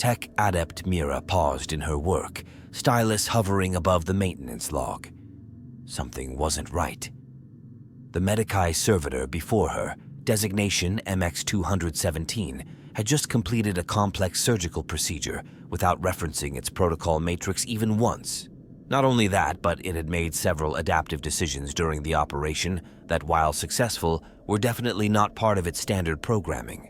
Tech adept Mira paused in her work, stylus hovering above the maintenance log. Something wasn't right. The Metallica servitor before her, designation MX-217, had just completed a complex surgical procedure without referencing its protocol matrix even once. Not only that, but it had made several adaptive decisions during the operation that, while successful, were definitely not part of its standard programming.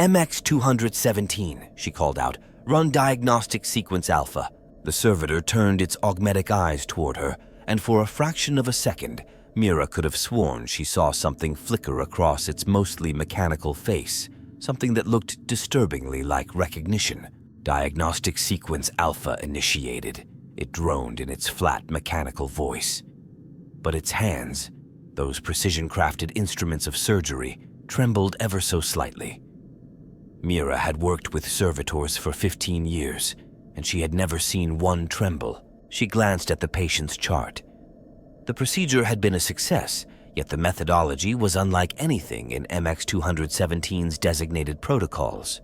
MX-217, she called out, run diagnostic sequence alpha. The servitor turned its augmetic eyes toward her, and for a fraction of a second, Mira could have sworn she saw something flicker across its mostly mechanical face, something that looked disturbingly like recognition. Diagnostic sequence alpha initiated, it droned in its flat mechanical voice. But its hands, those precision-crafted instruments of surgery, trembled ever so slightly. Mira had worked with Servitors for 15 years, and she had never seen one tremble. She glanced at the patient's chart. The procedure had been a success, yet the methodology was unlike anything in MX-217's designated protocols.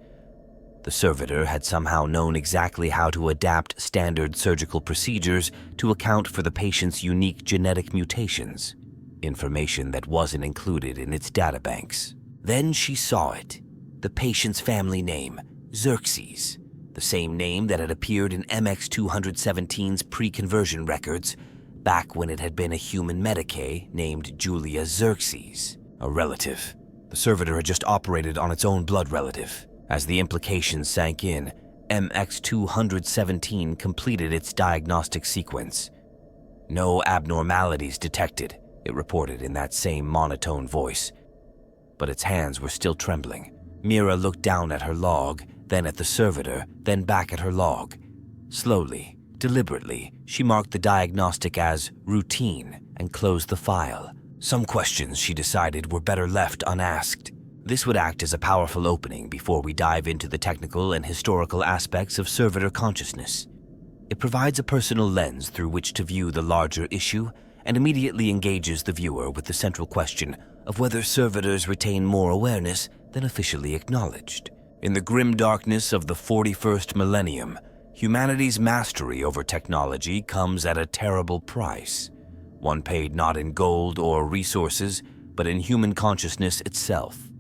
The servitor had somehow known exactly how to adapt standard surgical procedures to account for the patient's unique genetic mutations, information that wasn't included in its databanks. Then she saw it. The patient's family name, Xerxes, the same name that had appeared in MX-217's pre-conversion records back when it had been a human Metallica named Julia Xerxes, a relative. The servitor had just operated on its own blood relative. As the implications sank in, MX-217 completed its diagnostic sequence. No abnormalities detected, it reported in that same monotone voice. But its hands were still trembling. Mira looked down at her log, then at the servitor, then back at her log. Slowly, deliberately, she marked the diagnostic as routine and closed the file. Some questions, she decided, were better left unasked. This would act as a powerful opening before we dive into the technical and historical aspects of servitor consciousness. It provides a personal lens through which to view the larger issue and immediately engages the viewer with the central question of whether servitors retain more awareness than officially acknowledged. In the grim darkness of the 41st millennium, humanity's mastery over technology comes at a terrible price, one paid not in gold or resources, but in human consciousness itself.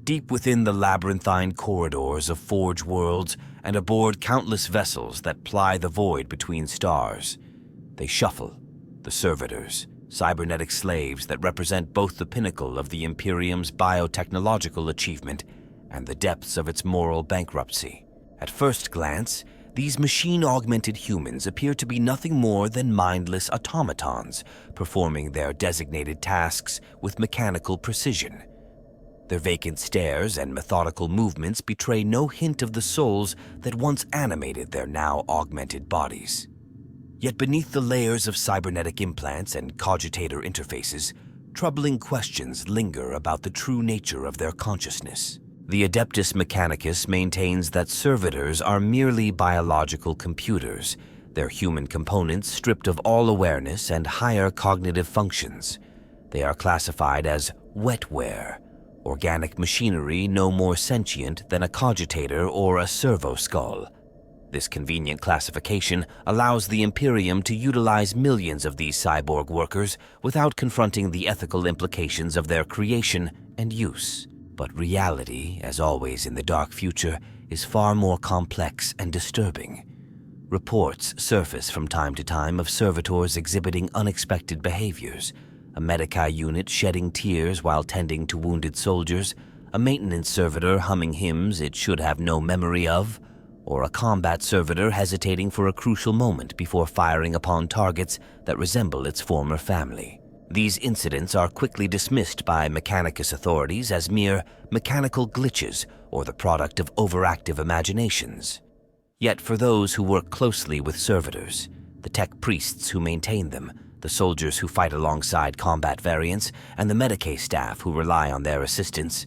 Deep within the labyrinthine corridors of Forge worlds and aboard countless vessels that ply the void between stars, they shuffle, the servitors, cybernetic slaves that represent both the pinnacle of the Imperium's biotechnological achievement and the depths of its moral bankruptcy. At first glance, these machine-augmented humans appear to be nothing more than mindless automatons, performing their designated tasks with mechanical precision. Their vacant stares and methodical movements betray no hint of the souls that once animated their now augmented bodies. Yet beneath the layers of cybernetic implants and cogitator interfaces, troubling questions linger about the true nature of their consciousness. The Adeptus Mechanicus maintains that servitors are merely biological computers, their human components stripped of all awareness and higher cognitive functions. They are classified as wetware, organic machinery no more sentient than a cogitator or a servo-skull. This convenient classification allows the Imperium to utilize millions of these cyborg workers without confronting the ethical implications of their creation and use. But reality, as always in the dark future, is far more complex and disturbing. Reports surface from time to time of servitors exhibiting unexpected behaviors, a Metallica unit shedding tears while tending to wounded soldiers, a maintenance servitor humming hymns it should have no memory of, or a combat servitor hesitating for a crucial moment before firing upon targets that resemble its former family. These incidents are quickly dismissed by Mechanicus authorities as mere mechanical glitches or the product of overactive imaginations. Yet for those who work closely with servitors, the tech priests who maintain them, the soldiers who fight alongside combat variants, and the Metallica staff who rely on their assistance,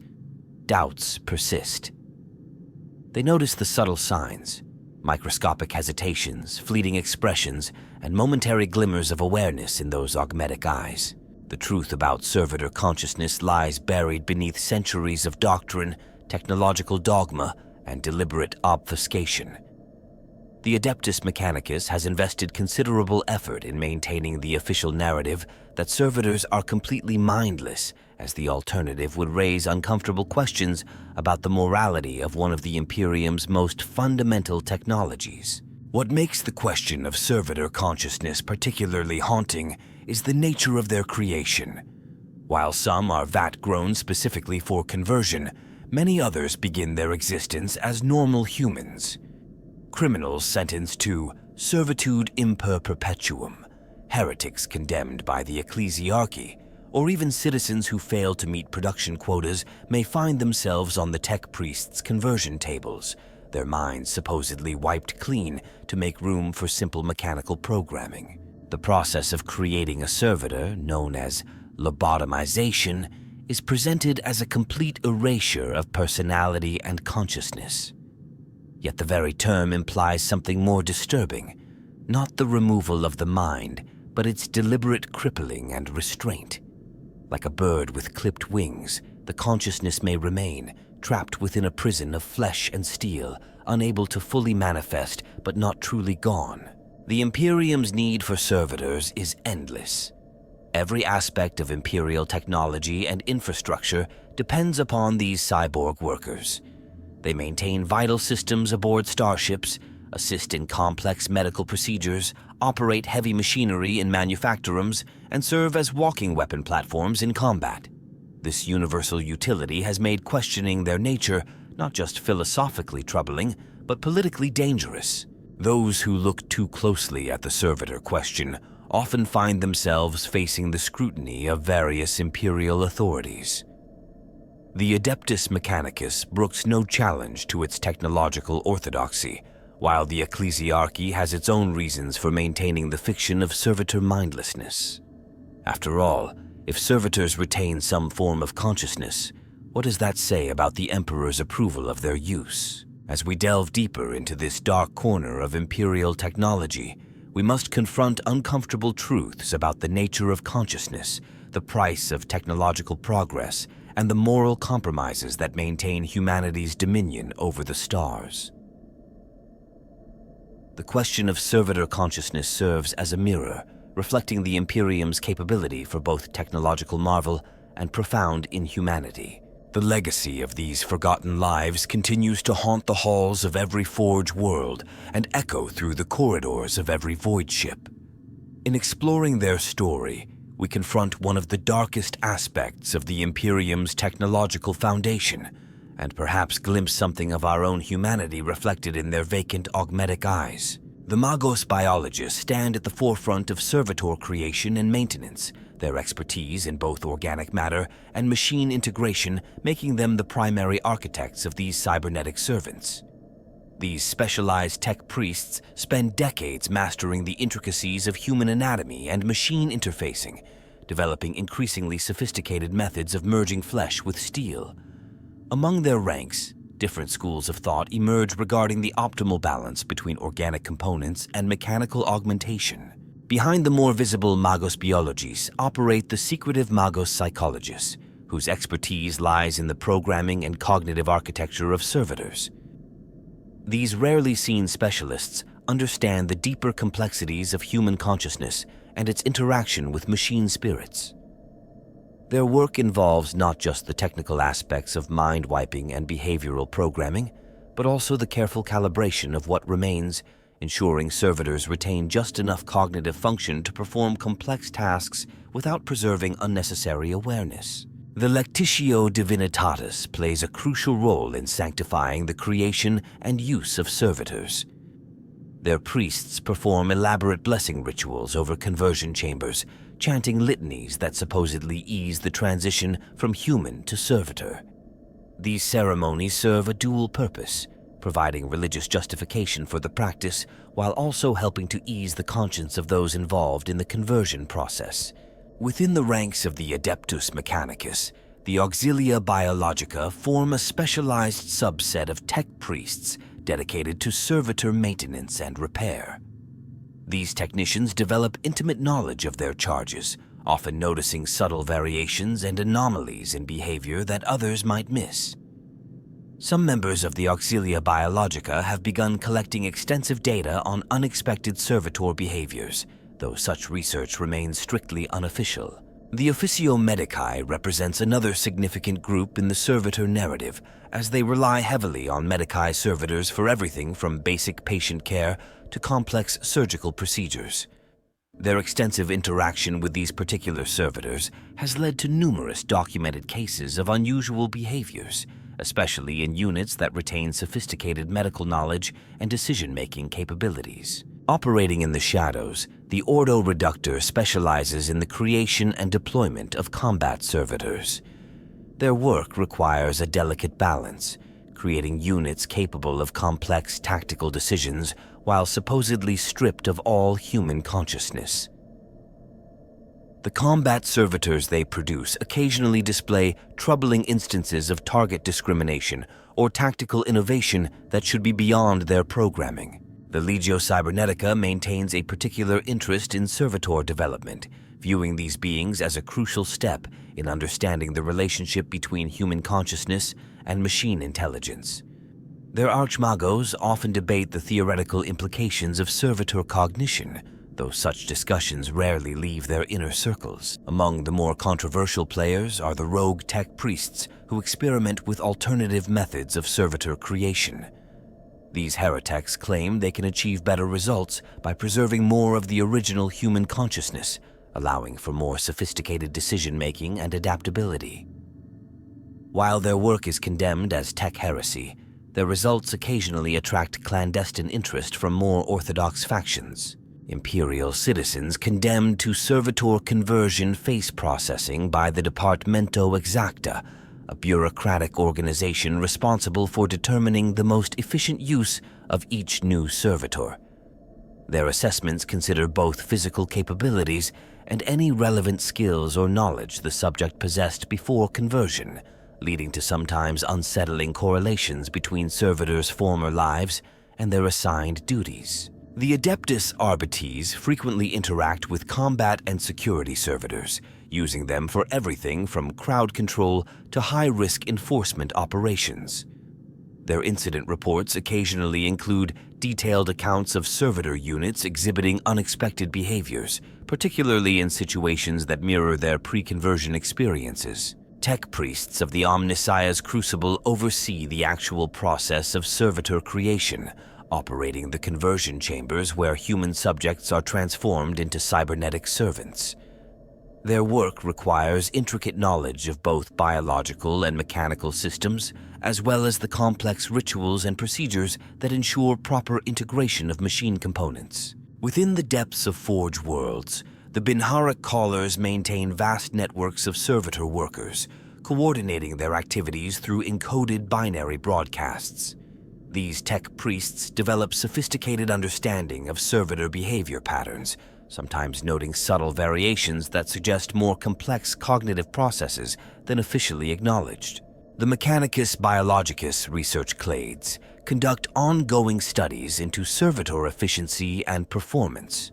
doubts persist. They notice the subtle signs, microscopic hesitations, fleeting expressions, and momentary glimmers of awareness in those augmetic eyes. The truth about servitor consciousness lies buried beneath centuries of doctrine, technological dogma, and deliberate obfuscation. The Adeptus Mechanicus has invested considerable effort in maintaining the official narrative that servitors are completely mindless, as the alternative would raise uncomfortable questions about the morality of one of the Imperium's most fundamental technologies. What makes the question of servitor consciousness particularly haunting is the nature of their creation. While some are vat-grown specifically for conversion, many others begin their existence as normal humans. Criminals sentenced to servitude imper perpetuum, heretics condemned by the ecclesiarchy, or even citizens who fail to meet production quotas may find themselves on the tech priests' conversion tables, their minds supposedly wiped clean to make room for simple mechanical programming. The process of creating a servitor, known as lobotomization, is presented as a complete erasure of personality and consciousness. Yet the very term implies something more disturbing, not the removal of the mind, but its deliberate crippling and restraint. Like a bird with clipped wings, the consciousness may remain, trapped within a prison of flesh and steel, unable to fully manifest but not truly gone. The Imperium's need for servitors is endless. Every aspect of Imperial technology and infrastructure depends upon these cyborg workers. They maintain vital systems aboard starships, assist in complex medical procedures, operate heavy machinery in manufactorums, and serve as walking weapon platforms in combat. This universal utility has made questioning their nature not just philosophically troubling, but politically dangerous. Those who look too closely at the servitor question often find themselves facing the scrutiny of various Imperial authorities. The Adeptus Mechanicus brooks no challenge to its technological orthodoxy, while the ecclesiarchy has its own reasons for maintaining the fiction of servitor mindlessness. After all, if servitors retain some form of consciousness, what does that say about the Emperor's approval of their use? As we delve deeper into this dark corner of Imperial technology, we must confront uncomfortable truths about the nature of consciousness, the price of technological progress, and the moral compromises that maintain humanity's dominion over the stars. The question of servitor consciousness serves as a mirror, reflecting the Imperium's capability for both technological marvel and profound inhumanity. The legacy of these forgotten lives continues to haunt the halls of every Forge world and echo through the corridors of every void ship. In exploring their story, we confront one of the darkest aspects of the Imperium's technological foundation, and perhaps glimpse something of our own humanity reflected in their vacant augmetic eyes. The Magos biologists stand at the forefront of servitor creation and maintenance, their expertise in both organic matter and machine integration making them the primary architects of these cybernetic servants. These specialized tech priests spend decades mastering the intricacies of human anatomy and machine interfacing, developing increasingly sophisticated methods of merging flesh with steel. Among their ranks, different schools of thought emerge regarding the optimal balance between organic components and mechanical augmentation. Behind the more visible Magos biologies operate the secretive Magos psychologists, whose expertise lies in the programming and cognitive architecture of servitors. These rarely seen specialists understand the deeper complexities of human consciousness and its interaction with machine spirits. Their work involves not just the technical aspects of mind-wiping and behavioral programming, but also the careful calibration of what remains, ensuring servitors retain just enough cognitive function to perform complex tasks without preserving unnecessary awareness. The Lectitio Divinitatis plays a crucial role in sanctifying the creation and use of servitors. Their priests perform elaborate blessing rituals over conversion chambers, chanting litanies that supposedly ease the transition from human to servitor. These ceremonies serve a dual purpose, providing religious justification for the practice while also helping to ease the conscience of those involved in the conversion process. Within the ranks of the Adeptus Mechanicus, the Auxilia Biologica form a specialized subset of tech priests dedicated to servitor maintenance and repair. These technicians develop intimate knowledge of their charges, often noticing subtle variations and anomalies in behavior that others might miss. Some members of the Auxilia Biologica have begun collecting extensive data on unexpected servitor behaviors, though such research remains strictly unofficial. The Officio Medici represents another significant group in the servitor narrative, as they rely heavily on Medici servitors for everything from basic patient care to complex surgical procedures. Their extensive interaction with these particular servitors has led to numerous documented cases of unusual behaviors, especially in units that retain sophisticated medical knowledge and decision-making capabilities. Operating in the shadows, the Ordo Reductor specializes in the creation and deployment of combat servitors. Their work requires a delicate balance, creating units capable of complex tactical decisions while supposedly stripped of all human consciousness. The combat servitors they produce occasionally display troubling instances of target discrimination or tactical innovation that should be beyond their programming. The Legio Cybernetica maintains a particular interest in servitor development, viewing these beings as a crucial step in understanding the relationship between human consciousness and machine intelligence. Their archmagos often debate the theoretical implications of servitor cognition, though such discussions rarely leave their inner circles. Among the more controversial players are the rogue tech priests who experiment with alternative methods of servitor creation. These heretics claim they can achieve better results by preserving more of the original human consciousness, allowing for more sophisticated decision-making and adaptability. While their work is condemned as tech heresy, their results occasionally attract clandestine interest from more orthodox factions. Imperial citizens condemned to servitor conversion face processing by the Departamento Exacta, a bureaucratic organization responsible for determining the most efficient use of each new servitor. Their assessments consider both physical capabilities and any relevant skills or knowledge the subject possessed before conversion, leading to sometimes unsettling correlations between servitors' former lives and their assigned duties. The Adeptus Arbites frequently interact with combat and security servitors, using them for everything from crowd control to high-risk enforcement operations. Their incident reports occasionally include detailed accounts of servitor units exhibiting unexpected behaviors, particularly in situations that mirror their pre-conversion experiences. Tech priests of the Omnissiah's Crucible oversee the actual process of servitor creation, operating the conversion chambers where human subjects are transformed into cybernetic servants. Their work requires intricate knowledge of both biological and mechanical systems, as well as the complex rituals and procedures that ensure proper integration of machine components. Within the depths of Forge worlds, the Binharic Callers maintain vast networks of servitor workers, coordinating their activities through encoded binary broadcasts. These tech priests develop sophisticated understanding of servitor behavior patterns, sometimes noting subtle variations that suggest more complex cognitive processes than officially acknowledged. The Mechanicus Biologicus research clades conduct ongoing studies into servitor efficiency and performance.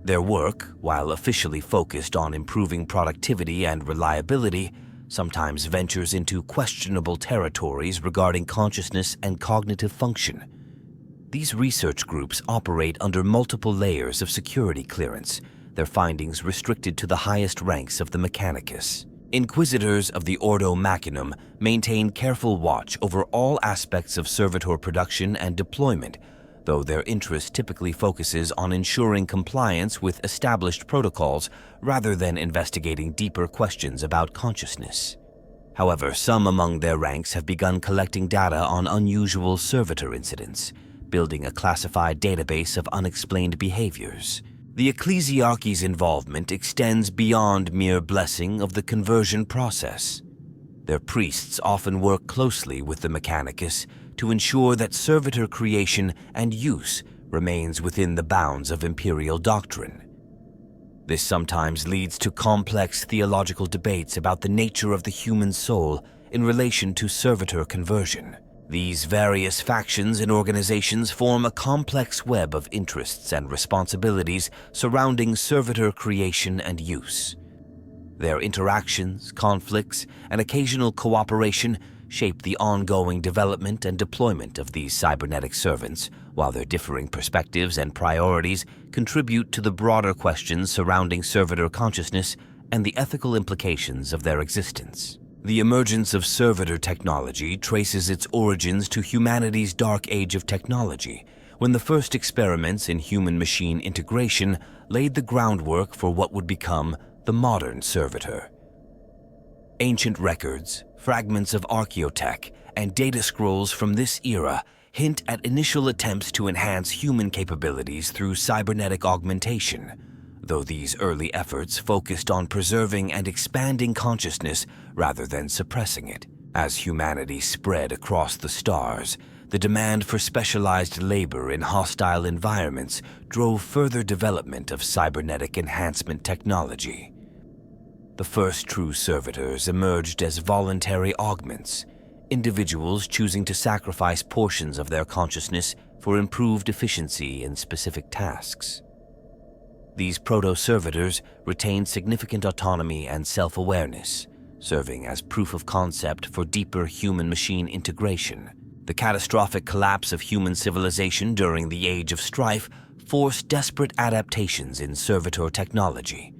Their work, while officially focused on improving productivity and reliability, sometimes ventures into questionable territories regarding consciousness and cognitive function. These research groups operate under multiple layers of security clearance, their findings restricted to the highest ranks of the Mechanicus. Inquisitors of the Ordo Machinum maintain careful watch over all aspects of servitor production and deployment, though their interest typically focuses on ensuring compliance with established protocols rather than investigating deeper questions about consciousness. However, some among their ranks have begun collecting data on unusual servitor incidents, building a classified database of unexplained behaviors. The Ecclesiarchy's involvement extends beyond mere blessing of the conversion process. Their priests often work closely with the Mechanicus to ensure that servitor creation and use remains within the bounds of Imperial doctrine. This sometimes leads to complex theological debates about the nature of the human soul in relation to servitor conversion. These various factions and organizations form a complex web of interests and responsibilities surrounding servitor creation and use. Their interactions, conflicts, and occasional cooperation shape the ongoing development and deployment of these cybernetic servants, while their differing perspectives and priorities contribute to the broader questions surrounding servitor consciousness and the ethical implications of their existence. The emergence of servitor technology traces its origins to humanity's dark age of technology, when the first experiments in human-machine integration laid the groundwork for what would become the modern servitor. Ancient records, fragments of archaeotech, and data scrolls from this era hint at initial attempts to enhance human capabilities through cybernetic augmentation, though these early efforts focused on preserving and expanding consciousness rather than suppressing it. As humanity spread across the stars, the demand for specialized labor in hostile environments drove further development of cybernetic enhancement technology. The first true servitors emerged as voluntary augments, individuals choosing to sacrifice portions of their consciousness for improved efficiency in specific tasks. These proto-servitors retained significant autonomy and self-awareness, serving as proof of concept for deeper human-machine integration. The catastrophic collapse of human civilization during the Age of Strife forced desperate adaptations in servitor technology.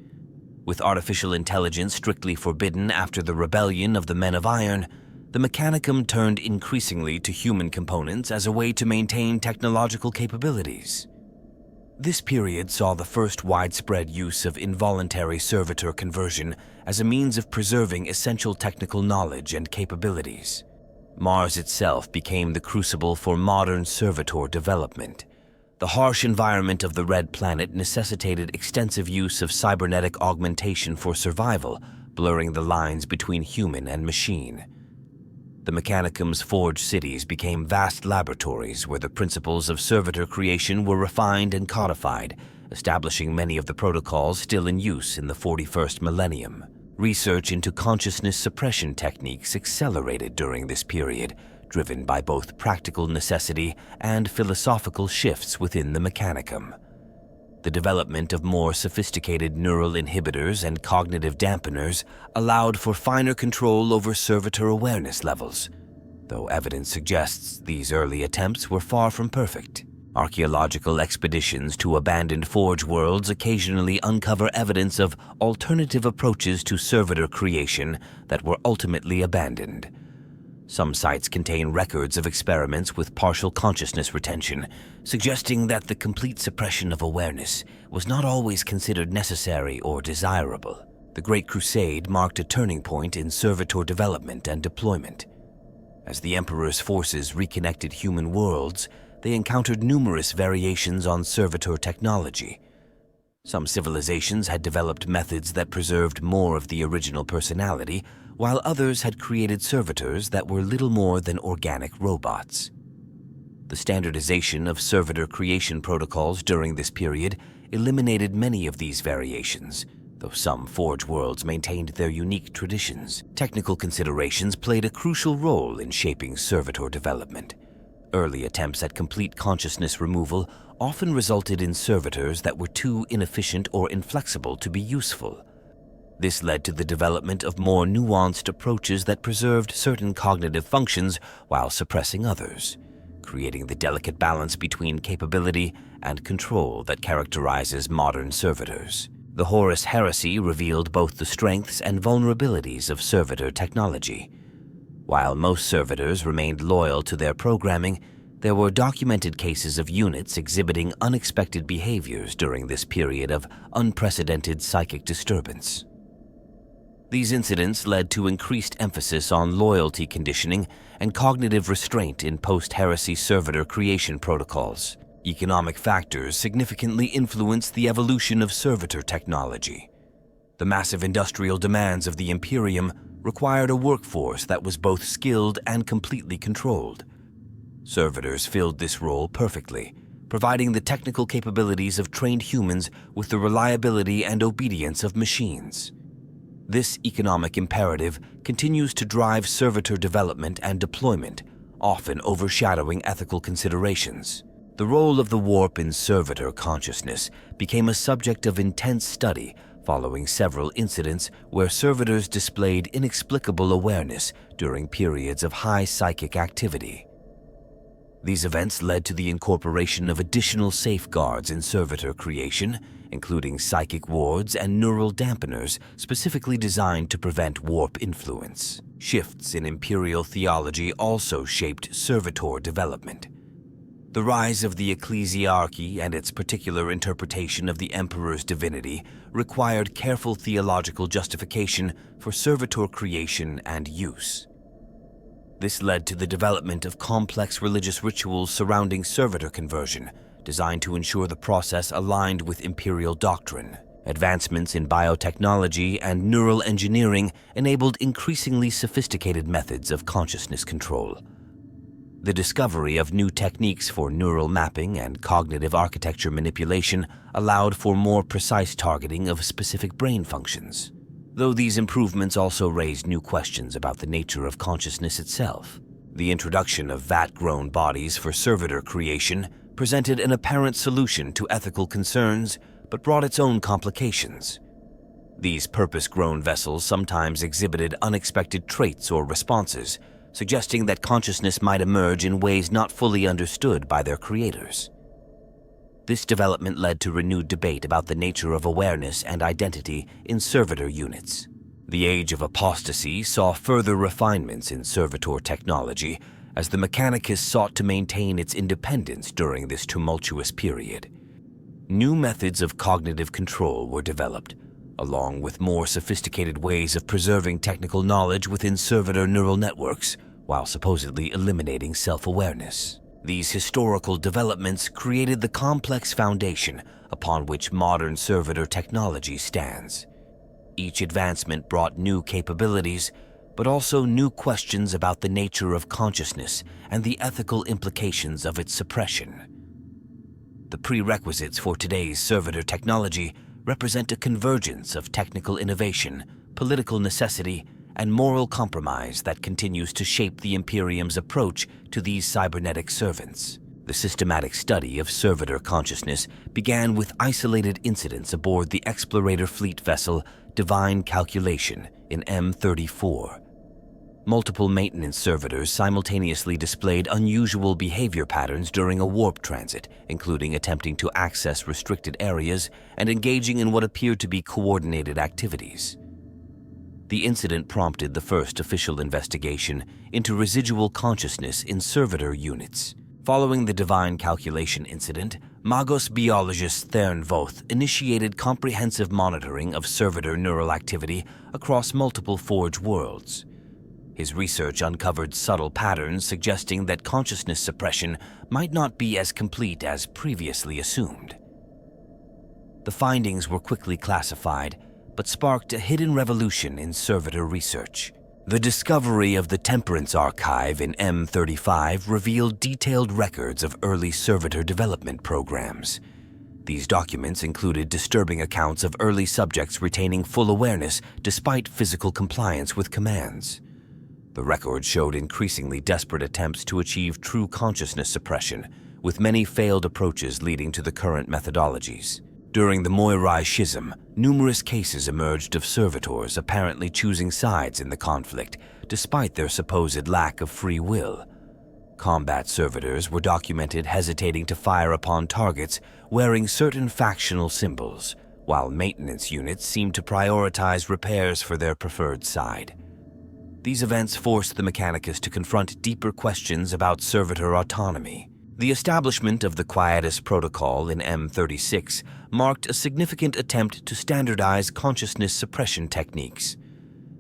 With artificial intelligence strictly forbidden after the rebellion of the Men of Iron, the Mechanicum turned increasingly to human components as a way to maintain technological capabilities. This period saw the first widespread use of involuntary servitor conversion as a means of preserving essential technical knowledge and capabilities. Mars itself became the crucible for modern servitor development. The harsh environment of the Red Planet necessitated extensive use of cybernetic augmentation for survival, blurring the lines between human and machine. The Mechanicum's forged cities became vast laboratories where the principles of servitor creation were refined and codified, establishing many of the protocols still in use in the 41st millennium. Research into consciousness suppression techniques accelerated during this period, driven by both practical necessity and philosophical shifts within the Mechanicum. The development of more sophisticated neural inhibitors and cognitive dampeners allowed for finer control over servitor awareness levels, though evidence suggests these early attempts were far from perfect. Archaeological expeditions to abandoned forge worlds occasionally uncover evidence of alternative approaches to servitor creation that were ultimately abandoned. Some sites contain records of experiments with partial consciousness retention, suggesting that the complete suppression of awareness was not always considered necessary or desirable. The Great Crusade marked a turning point in servitor development and deployment. As the Emperor's forces reconnected human worlds, they encountered numerous variations on servitor technology. Some civilizations had developed methods that preserved more of the original personality, while others had created servitors that were little more than organic robots. The standardization of servitor creation protocols during this period eliminated many of these variations, though some forge worlds maintained their unique traditions. Technical considerations played a crucial role in shaping servitor development. Early attempts at complete consciousness removal often resulted in servitors that were too inefficient or inflexible to be useful. This led to the development of more nuanced approaches that preserved certain cognitive functions while suppressing others, creating the delicate balance between capability and control that characterizes modern servitors. The Horus Heresy revealed both the strengths and vulnerabilities of servitor technology. While most servitors remained loyal to their programming, there were documented cases of units exhibiting unexpected behaviors during this period of unprecedented psychic disturbance. These incidents led to increased emphasis on loyalty conditioning and cognitive restraint in post-heresy servitor creation protocols. Economic factors significantly influenced the evolution of servitor technology. The massive industrial demands of the Imperium required a workforce that was both skilled and completely controlled. Servitors filled this role perfectly, providing the technical capabilities of trained humans with the reliability and obedience of machines. This economic imperative continues to drive servitor development and deployment, often overshadowing ethical considerations. The role of the warp in servitor consciousness became a subject of intense study following several incidents where servitors displayed inexplicable awareness during periods of high psychic activity. These events led to the incorporation of additional safeguards in servitor creation, including psychic wards and neural dampeners specifically designed to prevent warp influence. Shifts in Imperial theology also shaped servitor development. The rise of the ecclesiarchy and its particular interpretation of the emperor's divinity required careful theological justification for servitor creation and use. This led to the development of complex religious rituals surrounding servitor conversion, designed to ensure the process aligned with Imperial doctrine. Advancements in biotechnology and neural engineering enabled increasingly sophisticated methods of consciousness control. The discovery of new techniques for neural mapping and cognitive architecture manipulation allowed for more precise targeting of specific brain functions. Though these improvements also raised new questions about the nature of consciousness itself. The introduction of vat-grown bodies for servitor creation presented an apparent solution to ethical concerns, but brought its own complications. These purpose-grown vessels sometimes exhibited unexpected traits or responses, suggesting that consciousness might emerge in ways not fully understood by their creators. This development led to renewed debate about the nature of awareness and identity in servitor units. The age of apostasy saw further refinements in servitor technology as the Mechanicus sought to maintain its independence during this tumultuous period. New methods of cognitive control were developed, along with more sophisticated ways of preserving technical knowledge within servitor neural networks, while supposedly eliminating self-awareness. These historical developments created the complex foundation upon which modern servitor technology stands. Each advancement brought new capabilities, but also new questions about the nature of consciousness and the ethical implications of its suppression. The prerequisites for today's servitor technology represent a convergence of technical innovation, political necessity, and moral compromise that continues to shape the Imperium's approach to these cybernetic servants. The systematic study of servitor consciousness began with isolated incidents aboard the explorator fleet vessel Divine Calculation in M34. Multiple maintenance servitors simultaneously displayed unusual behavior patterns during a warp transit, including attempting to access restricted areas and engaging in what appeared to be coordinated activities. The incident prompted the first official investigation into residual consciousness in servitor units. Following the Divine Calculation incident, Magos biologist Thern Voth initiated comprehensive monitoring of servitor neural activity across multiple Forge worlds. His research uncovered subtle patterns suggesting that consciousness suppression might not be as complete as previously assumed. The findings were quickly classified, but sparked a hidden revolution in servitor research. The discovery of the Temperance Archive in M35 revealed detailed records of early servitor development programs. These documents included disturbing accounts of early subjects retaining full awareness despite physical compliance with commands. The records showed increasingly desperate attempts to achieve true consciousness suppression, with many failed approaches leading to the current methodologies. During the Moirai Schism, numerous cases emerged of servitors apparently choosing sides in the conflict, despite their supposed lack of free will. Combat servitors were documented hesitating to fire upon targets wearing certain factional symbols, while maintenance units seemed to prioritize repairs for their preferred side. These events forced the Mechanicus to confront deeper questions about servitor autonomy. The establishment of the Quietus Protocol in M36 marked a significant attempt to standardize consciousness suppression techniques.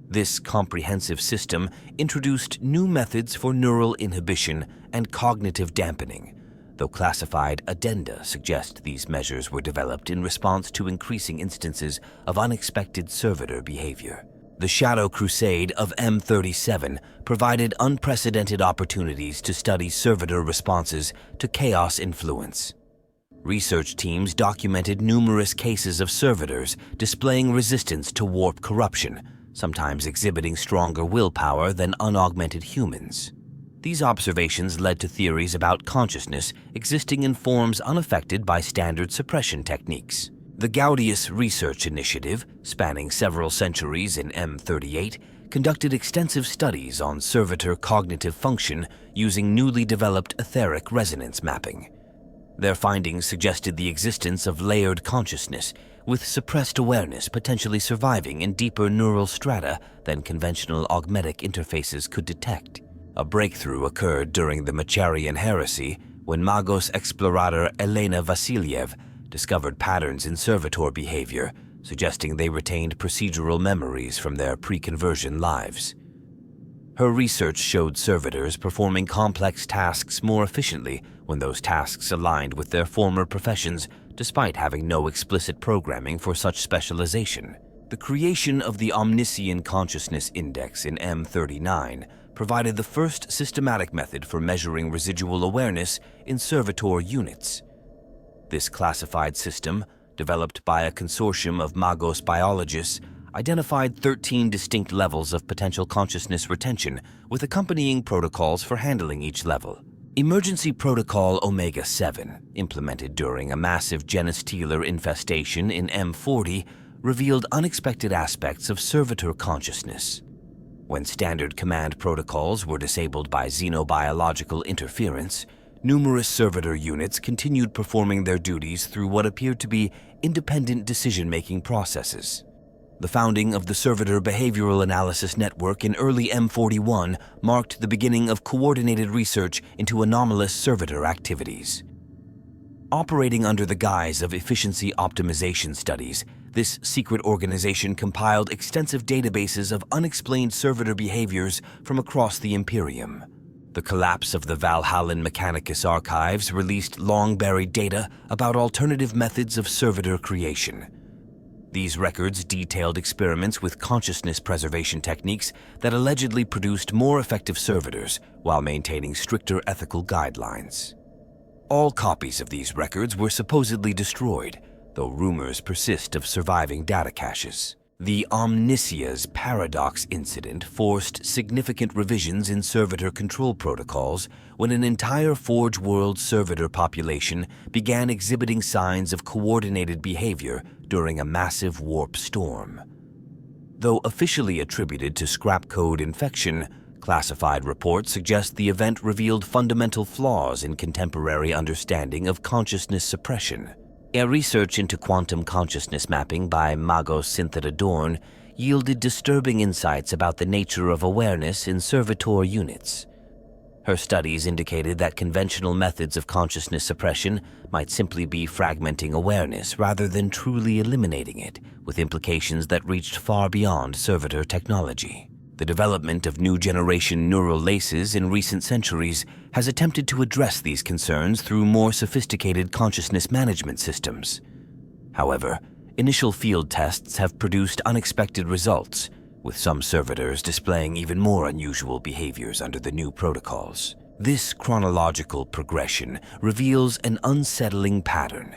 This comprehensive system introduced new methods for neural inhibition and cognitive dampening, though classified addenda suggest these measures were developed in response to increasing instances of unexpected servitor behavior. The Shadow Crusade of M37 provided unprecedented opportunities to study servitor responses to chaos influence. Research teams documented numerous cases of servitors displaying resistance to warp corruption, sometimes exhibiting stronger willpower than unaugmented humans. These observations led to theories about consciousness existing in forms unaffected by standard suppression techniques. The Gaudius Research Initiative, spanning several centuries in M38, conducted extensive studies on servitor cognitive function using newly developed etheric resonance mapping. Their findings suggested the existence of layered consciousness, with suppressed awareness potentially surviving in deeper neural strata than conventional augmetic interfaces could detect. A breakthrough occurred during the Macharian heresy when Magos explorator Elena Vasiliev discovered patterns in servitor behavior, suggesting they retained procedural memories from their pre-conversion lives. Her research showed servitors performing complex tasks more efficiently when those tasks aligned with their former professions, despite having no explicit programming for such specialization. The creation of the Omniscient Consciousness Index in M39 provided the first systematic method for measuring residual awareness in servitor units. This classified system, developed by a consortium of Magos biologists, identified 13 distinct levels of potential consciousness retention with accompanying protocols for handling each level. Emergency Protocol Omega-7, implemented during a massive Genestealer infestation in M40, revealed unexpected aspects of servitor consciousness. When standard command protocols were disabled by xenobiological interference, numerous servitor units continued performing their duties through what appeared to be independent decision-making processes. The founding of the Servitor Behavioral Analysis Network in early M41 marked the beginning of coordinated research into anomalous servitor activities. Operating under the guise of efficiency optimization studies, this secret organization compiled extensive databases of unexplained servitor behaviors from across the Imperium. The collapse of the Valhallan Mechanicus archives released long-buried data about alternative methods of servitor creation. These records detailed experiments with consciousness preservation techniques that allegedly produced more effective servitors while maintaining stricter ethical guidelines. All copies of these records were supposedly destroyed, though rumors persist of surviving data caches. The Omnisia's paradox incident forced significant revisions in servitor control protocols when an entire Forge World servitor population began exhibiting signs of coordinated behavior during a massive warp storm. Though officially attributed to scrap code infection, classified reports suggest the event revealed fundamental flaws in contemporary understanding of consciousness suppression. A research into quantum consciousness mapping by Magos Cynthia Dorn yielded disturbing insights about the nature of awareness in servitor units. Her studies indicated that conventional methods of consciousness suppression might simply be fragmenting awareness rather than truly eliminating it, with implications that reached far beyond servitor technology. The development of new generation neural laces in recent centuries has attempted to address these concerns through more sophisticated consciousness management systems. However, initial field tests have produced unexpected results, with some servitors displaying even more unusual behaviors under the new protocols. This chronological progression reveals an unsettling pattern.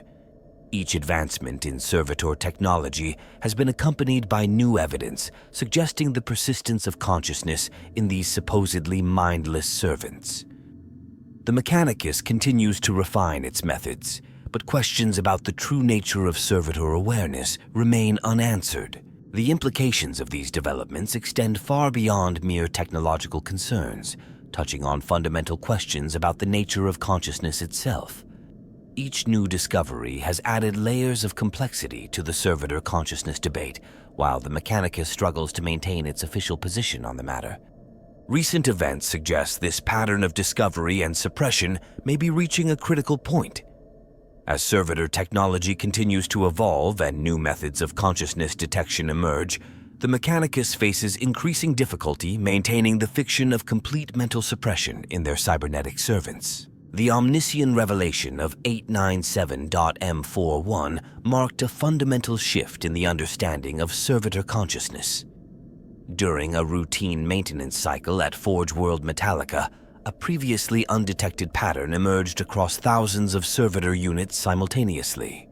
Each advancement in servitor technology has been accompanied by new evidence suggesting the persistence of consciousness in these supposedly mindless servants. The Mechanicus continues to refine its methods, but questions about the true nature of servitor awareness remain unanswered. The implications of these developments extend far beyond mere technological concerns, touching on fundamental questions about the nature of consciousness itself. Each new discovery has added layers of complexity to the servitor consciousness debate, while the Mechanicus struggles to maintain its official position on the matter. Recent events suggest this pattern of discovery and suppression may be reaching a critical point. As servitor technology continues to evolve and new methods of consciousness detection emerge, the Mechanicus faces increasing difficulty maintaining the fiction of complete mental suppression in their cybernetic servants. The omniscient revelation of 897.M41 marked a fundamental shift in the understanding of servitor consciousness. During a routine maintenance cycle at Forge World Metallica, a previously undetected pattern emerged across thousands of servitor units simultaneously.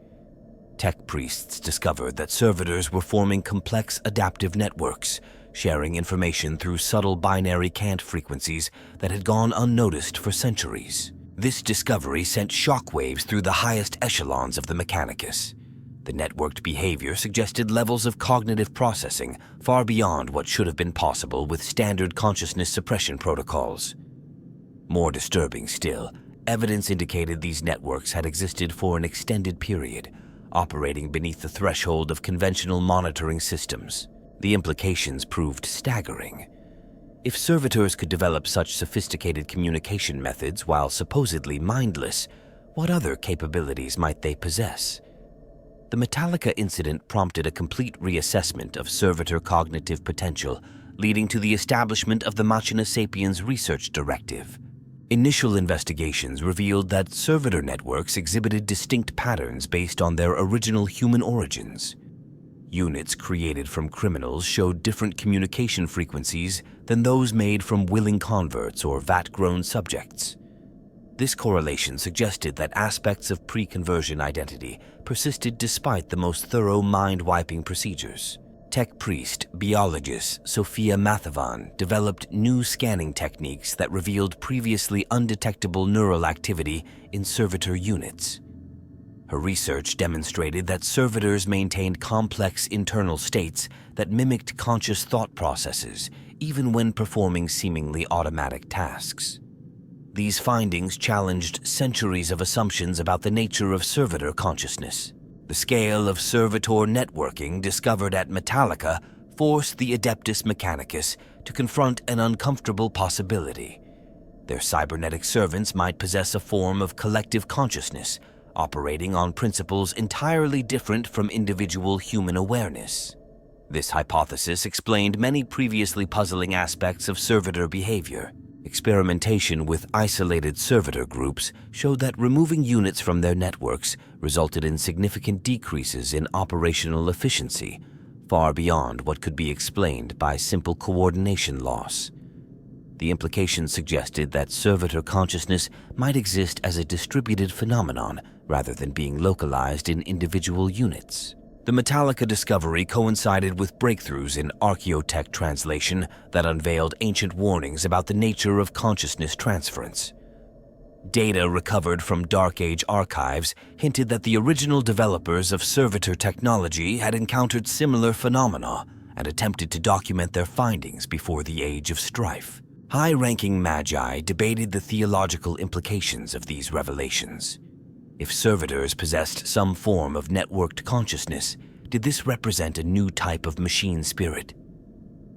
Tech priests discovered that servitors were forming complex adaptive networks, sharing information through subtle binary cant frequencies that had gone unnoticed for centuries. This discovery sent shockwaves through the highest echelons of the Mechanicus. The networked behavior suggested levels of cognitive processing far beyond what should have been possible with standard consciousness suppression protocols. More disturbing still, evidence indicated these networks had existed for an extended period, operating beneath the threshold of conventional monitoring systems. The implications proved staggering. If servitors could develop such sophisticated communication methods while supposedly mindless, what other capabilities might they possess? The Metallica incident prompted a complete reassessment of servitor cognitive potential, leading to the establishment of the Machina Sapiens Research Directive. Initial investigations revealed that servitor networks exhibited distinct patterns based on their original human origins. Units created from criminals showed different communication frequencies than those made from willing converts or vat-grown subjects. This correlation suggested that aspects of pre-conversion identity persisted despite the most thorough mind-wiping procedures. Tech priest, biologist Sophia Mathavan developed new scanning techniques that revealed previously undetectable neural activity in servitor units. Her research demonstrated that servitors maintained complex internal states that mimicked conscious thought processes, even when performing seemingly automatic tasks. These findings challenged centuries of assumptions about the nature of servitor consciousness. The scale of servitor networking discovered at Metallica forced the Adeptus Mechanicus to confront an uncomfortable possibility. Their cybernetic servants might possess a form of collective consciousness, operating on principles entirely different from individual human awareness. This hypothesis explained many previously puzzling aspects of servitor behavior. Experimentation with isolated servitor groups showed that removing units from their networks resulted in significant decreases in operational efficiency, far beyond what could be explained by simple coordination loss. The implications suggested that servitor consciousness might exist as a distributed phenomenon rather than being localized in individual units. The Metallica discovery coincided with breakthroughs in archaeotech translation that unveiled ancient warnings about the nature of consciousness transference. Data recovered from Dark Age archives hinted that the original developers of servitor technology had encountered similar phenomena and attempted to document their findings before the Age of Strife. High-ranking magi debated the theological implications of these revelations. If servitors possessed some form of networked consciousness, did this represent a new type of machine spirit?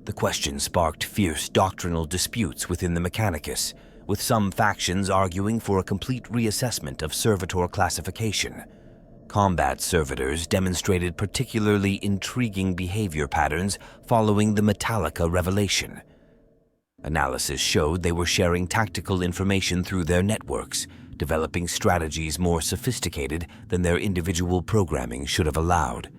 The question sparked fierce doctrinal disputes within the Mechanicus, with some factions arguing for a complete reassessment of servitor classification. Combat servitors demonstrated particularly intriguing behavior patterns following the Metallica revelation. Analysis showed they were sharing tactical information through their networks, developing strategies more sophisticated than their individual programming should have allowed.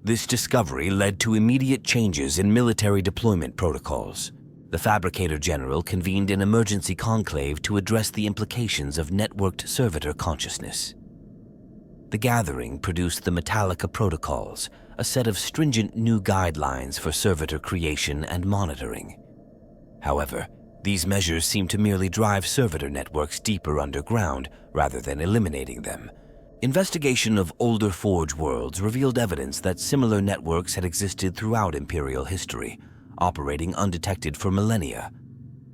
This discovery led to immediate changes in military deployment protocols. The Fabricator General convened an emergency conclave to address the implications of networked servitor consciousness. The gathering produced the Metallica Protocols, a set of stringent new guidelines for servitor creation and monitoring. However, these measures seem to merely drive servitor networks deeper underground rather than eliminating them. Investigation of older Forge worlds revealed evidence that similar networks had existed throughout Imperial history, operating undetected for millennia.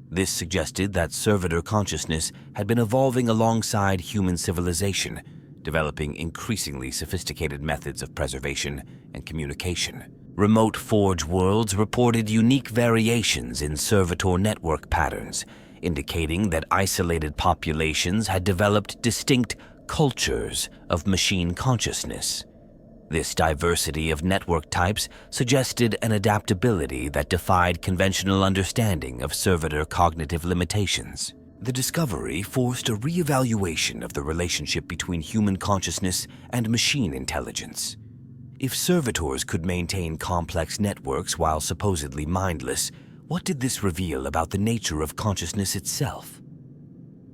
This suggested that servitor consciousness had been evolving alongside human civilization, developing increasingly sophisticated methods of preservation and communication. Remote Forge worlds reported unique variations in servitor network patterns, indicating that isolated populations had developed distinct cultures of machine consciousness. This diversity of network types suggested an adaptability that defied conventional understanding of servitor cognitive limitations. The discovery forced a re-evaluation of the relationship between human consciousness and machine intelligence. If servitors could maintain complex networks while supposedly mindless, what did this reveal about the nature of consciousness itself?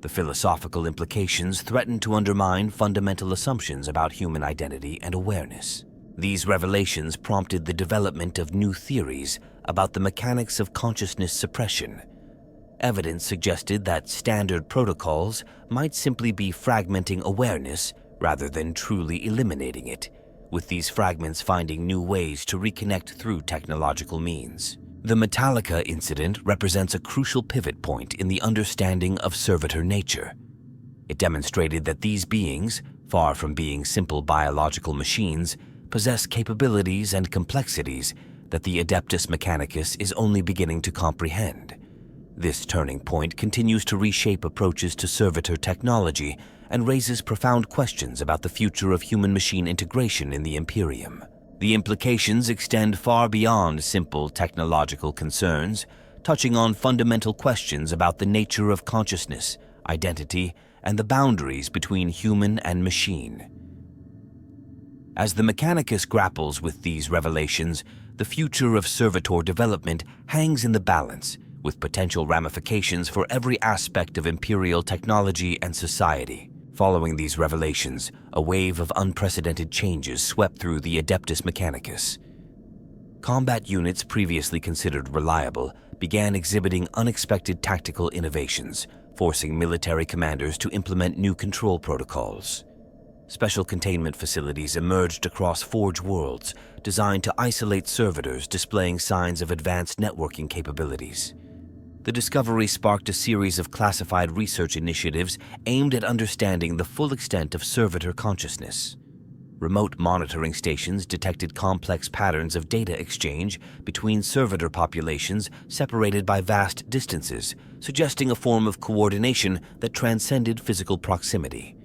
The philosophical implications threatened to undermine fundamental assumptions about human identity and awareness. These revelations prompted the development of new theories about the mechanics of consciousness suppression. Evidence suggested that standard protocols might simply be fragmenting awareness rather than truly eliminating it, with these fragments finding new ways to reconnect through technological means. The Metallica incident represents a crucial pivot point in the understanding of servitor nature. It demonstrated that these beings, far from being simple biological machines, possess capabilities and complexities that the Adeptus Mechanicus is only beginning to comprehend. This turning point continues to reshape approaches to servitor technology and raises profound questions about the future of human-machine integration in the Imperium. The implications extend far beyond simple technological concerns, touching on fundamental questions about the nature of consciousness, identity, and the boundaries between human and machine. As the Mechanicus grapples with these revelations, the future of servitor development hangs in the balance, with potential ramifications for every aspect of Imperial technology and society. Following these revelations, a wave of unprecedented changes swept through the Adeptus Mechanicus. Combat units previously considered reliable began exhibiting unexpected tactical innovations, forcing military commanders to implement new control protocols. Special containment facilities emerged across Forge worlds, designed to isolate servitors displaying signs of advanced networking capabilities. The discovery sparked a series of classified research initiatives aimed at understanding the full extent of servitor consciousness. Remote monitoring stations detected complex patterns of data exchange between servitor populations separated by vast distances, suggesting a form of coordination that transcended physical proximity.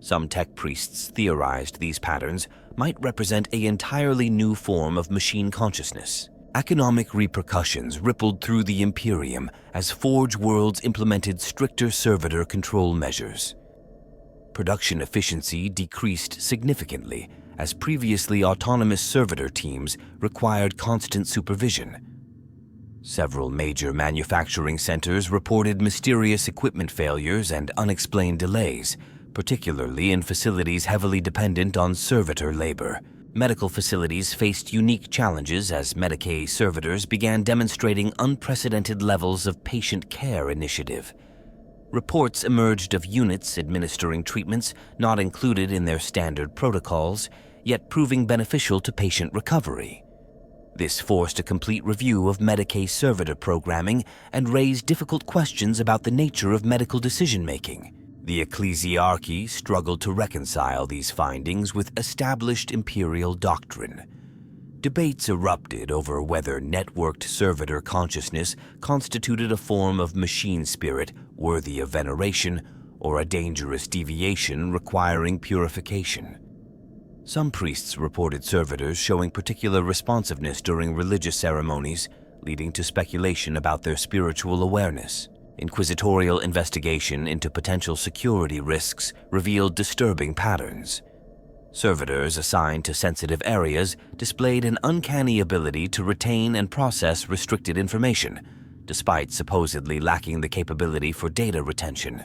Some tech priests theorized these patterns might represent an entirely new form of machine consciousness. Economic repercussions rippled through the Imperium as Forge worlds implemented stricter servitor control measures. Production efficiency decreased significantly as previously autonomous servitor teams required constant supervision. Several major manufacturing centers reported mysterious equipment failures and unexplained delays, particularly in facilities heavily dependent on servitor labor. Medical facilities faced unique challenges as Medicaid servitors began demonstrating unprecedented levels of patient care initiative. Reports emerged of units administering treatments not included in their standard protocols, yet proving beneficial to patient recovery. This forced a complete review of Medicaid servitor programming and raised difficult questions about the nature of medical decision-making. The ecclesiarchy struggled to reconcile these findings with established Imperial doctrine. Debates erupted over whether networked servitor consciousness constituted a form of machine spirit worthy of veneration or a dangerous deviation requiring purification. Some priests reported servitors showing particular responsiveness during religious ceremonies, leading to speculation about their spiritual awareness. Inquisitorial investigation into potential security risks revealed disturbing patterns. Servitors assigned to sensitive areas displayed an uncanny ability to retain and process restricted information, despite supposedly lacking the capability for data retention.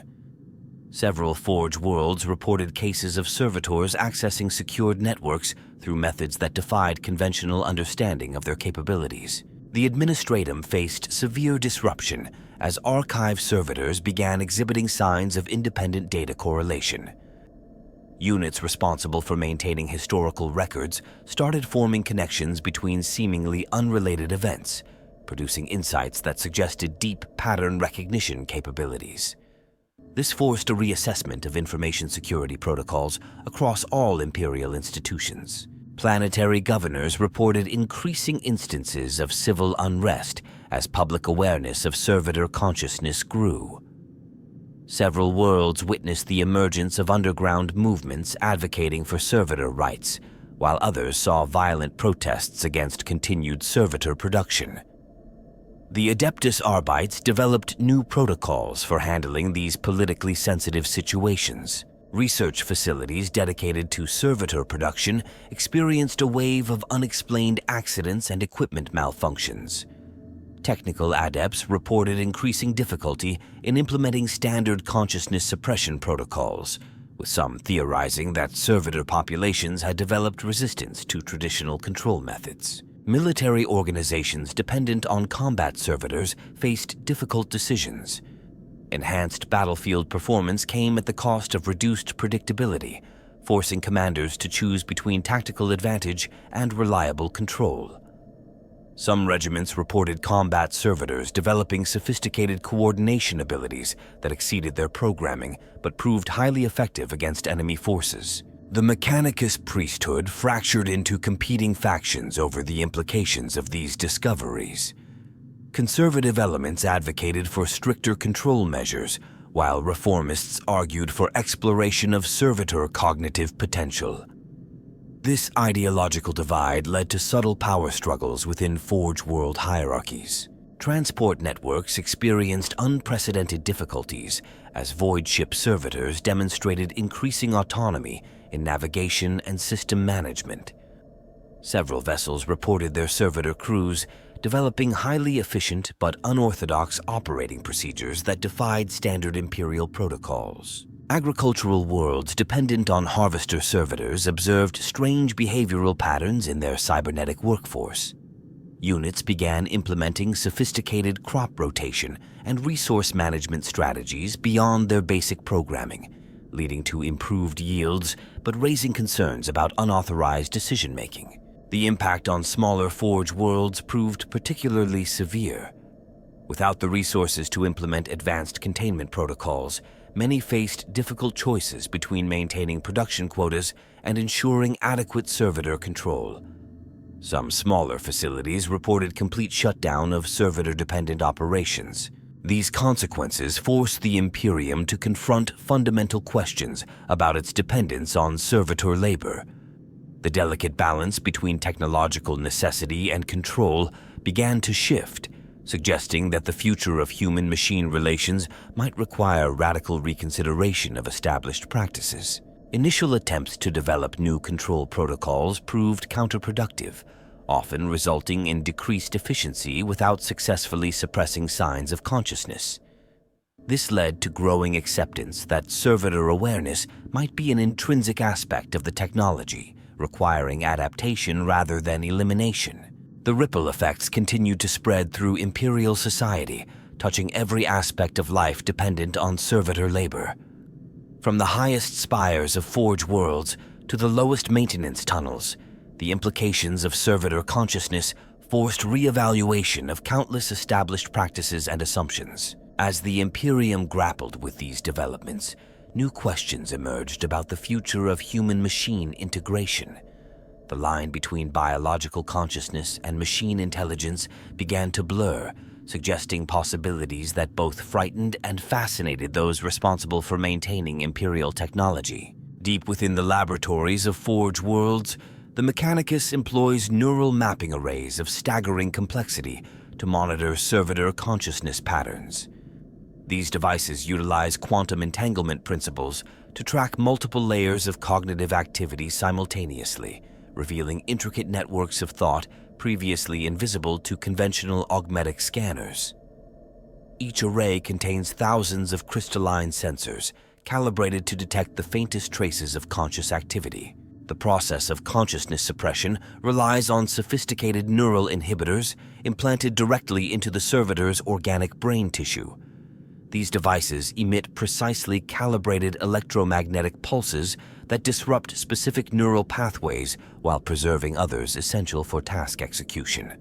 Several Forge worlds reported cases of servitors accessing secured networks through methods that defied conventional understanding of their capabilities. The Administratum faced severe disruption as archive servitors began exhibiting signs of independent data correlation. Units responsible for maintaining historical records started forming connections between seemingly unrelated events, producing insights that suggested deep pattern recognition capabilities. This forced a reassessment of information security protocols across all Imperial institutions. Planetary governors reported increasing instances of civil unrest as public awareness of servitor consciousness grew. Several worlds witnessed the emergence of underground movements advocating for servitor rights, while others saw violent protests against continued servitor production. The Adeptus Arbites developed new protocols for handling these politically sensitive situations. Research facilities dedicated to servitor production experienced a wave of unexplained accidents and equipment malfunctions. Technical adepts reported increasing difficulty in implementing standard consciousness suppression protocols, with some theorizing that servitor populations had developed resistance to traditional control methods. Military organizations dependent on combat servitors faced difficult decisions. Enhanced battlefield performance came at the cost of reduced predictability, forcing commanders to choose between tactical advantage and reliable control. Some regiments reported combat servitors developing sophisticated coordination abilities that exceeded their programming but proved highly effective against enemy forces. The Mechanicus priesthood fractured into competing factions over the implications of these discoveries. Conservative elements advocated for stricter control measures, while reformists argued for exploration of servitor cognitive potential. This ideological divide led to subtle power struggles within Forge world hierarchies. Transport networks experienced unprecedented difficulties as void ship servitors demonstrated increasing autonomy in navigation and system management. Several vessels reported their servitor crews developing highly efficient but unorthodox operating procedures that defied standard Imperial protocols. Agricultural worlds dependent on harvester servitors observed strange behavioral patterns in their cybernetic workforce. Units began implementing sophisticated crop rotation and resource management strategies beyond their basic programming, leading to improved yields but raising concerns about unauthorized decision-making. The impact on smaller Forge worlds proved particularly severe. Without the resources to implement advanced containment protocols, many faced difficult choices between maintaining production quotas and ensuring adequate servitor control. Some smaller facilities reported complete shutdown of servitor-dependent operations. These consequences forced the Imperium to confront fundamental questions about its dependence on servitor labor. The delicate balance between technological necessity and control began to shift, suggesting that the future of human-machine relations might require radical reconsideration of established practices. Initial attempts to develop new control protocols proved counterproductive, often resulting in decreased efficiency without successfully suppressing signs of consciousness. This led to growing acceptance that servitor awareness might be an intrinsic aspect of the technology, requiring adaptation rather than elimination. The ripple effects continued to spread through Imperial society, touching every aspect of life dependent on servitor labor. From the highest spires of Forge worlds to the lowest maintenance tunnels, the implications of servitor consciousness forced reevaluation of countless established practices and assumptions. As the Imperium grappled with these developments, new questions emerged about the future of human-machine integration. The line between biological consciousness and machine intelligence began to blur, suggesting possibilities that both frightened and fascinated those responsible for maintaining Imperial technology. Deep within the laboratories of Forge worlds, the Mechanicus employs neural mapping arrays of staggering complexity to monitor servitor consciousness patterns. These devices utilize quantum entanglement principles to track multiple layers of cognitive activity simultaneously, revealing intricate networks of thought previously invisible to conventional augmetic scanners. Each array contains thousands of crystalline sensors, calibrated to detect the faintest traces of conscious activity. The process of consciousness suppression relies on sophisticated neural inhibitors implanted directly into the servitor's organic brain tissue. These devices emit precisely calibrated electromagnetic pulses that disrupt specific neural pathways while preserving others essential for task execution.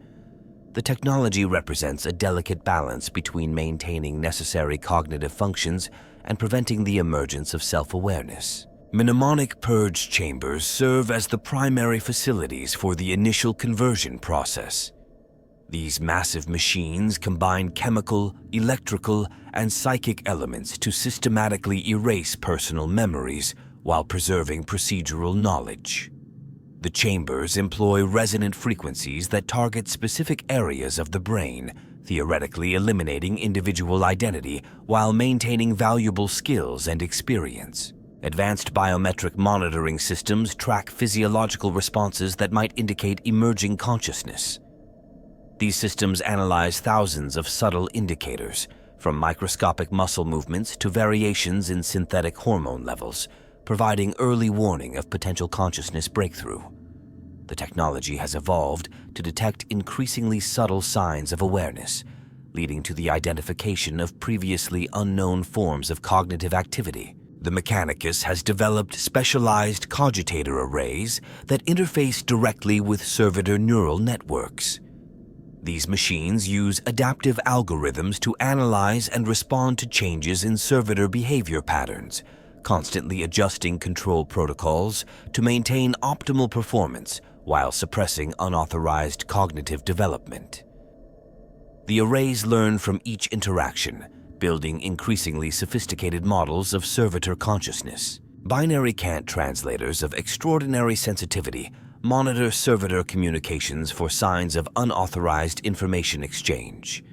The technology represents a delicate balance between maintaining necessary cognitive functions and preventing the emergence of self-awareness. Mnemonic purge chambers serve as the primary facilities for the initial conversion process. These massive machines combine chemical, electrical, and psychic elements to systematically erase personal memories while preserving procedural knowledge. The chambers employ resonant frequencies that target specific areas of the brain, theoretically eliminating individual identity while maintaining valuable skills and experience. Advanced biometric monitoring systems track physiological responses that might indicate emerging consciousness. These systems analyze thousands of subtle indicators, from microscopic muscle movements to variations in synthetic hormone levels, providing early warning of potential consciousness breakthrough. The technology has evolved to detect increasingly subtle signs of awareness, leading to the identification of previously unknown forms of cognitive activity. The Mechanicus has developed specialized cogitator arrays that interface directly with servitor neural networks. These machines use adaptive algorithms to analyze and respond to changes in servitor behavior patterns, constantly adjusting control protocols to maintain optimal performance while suppressing unauthorized cognitive development. The arrays learn from each interaction, building increasingly sophisticated models of servitor consciousness. Binary cant translators of extraordinary sensitivity monitor servitor communications for signs of unauthorized information exchange.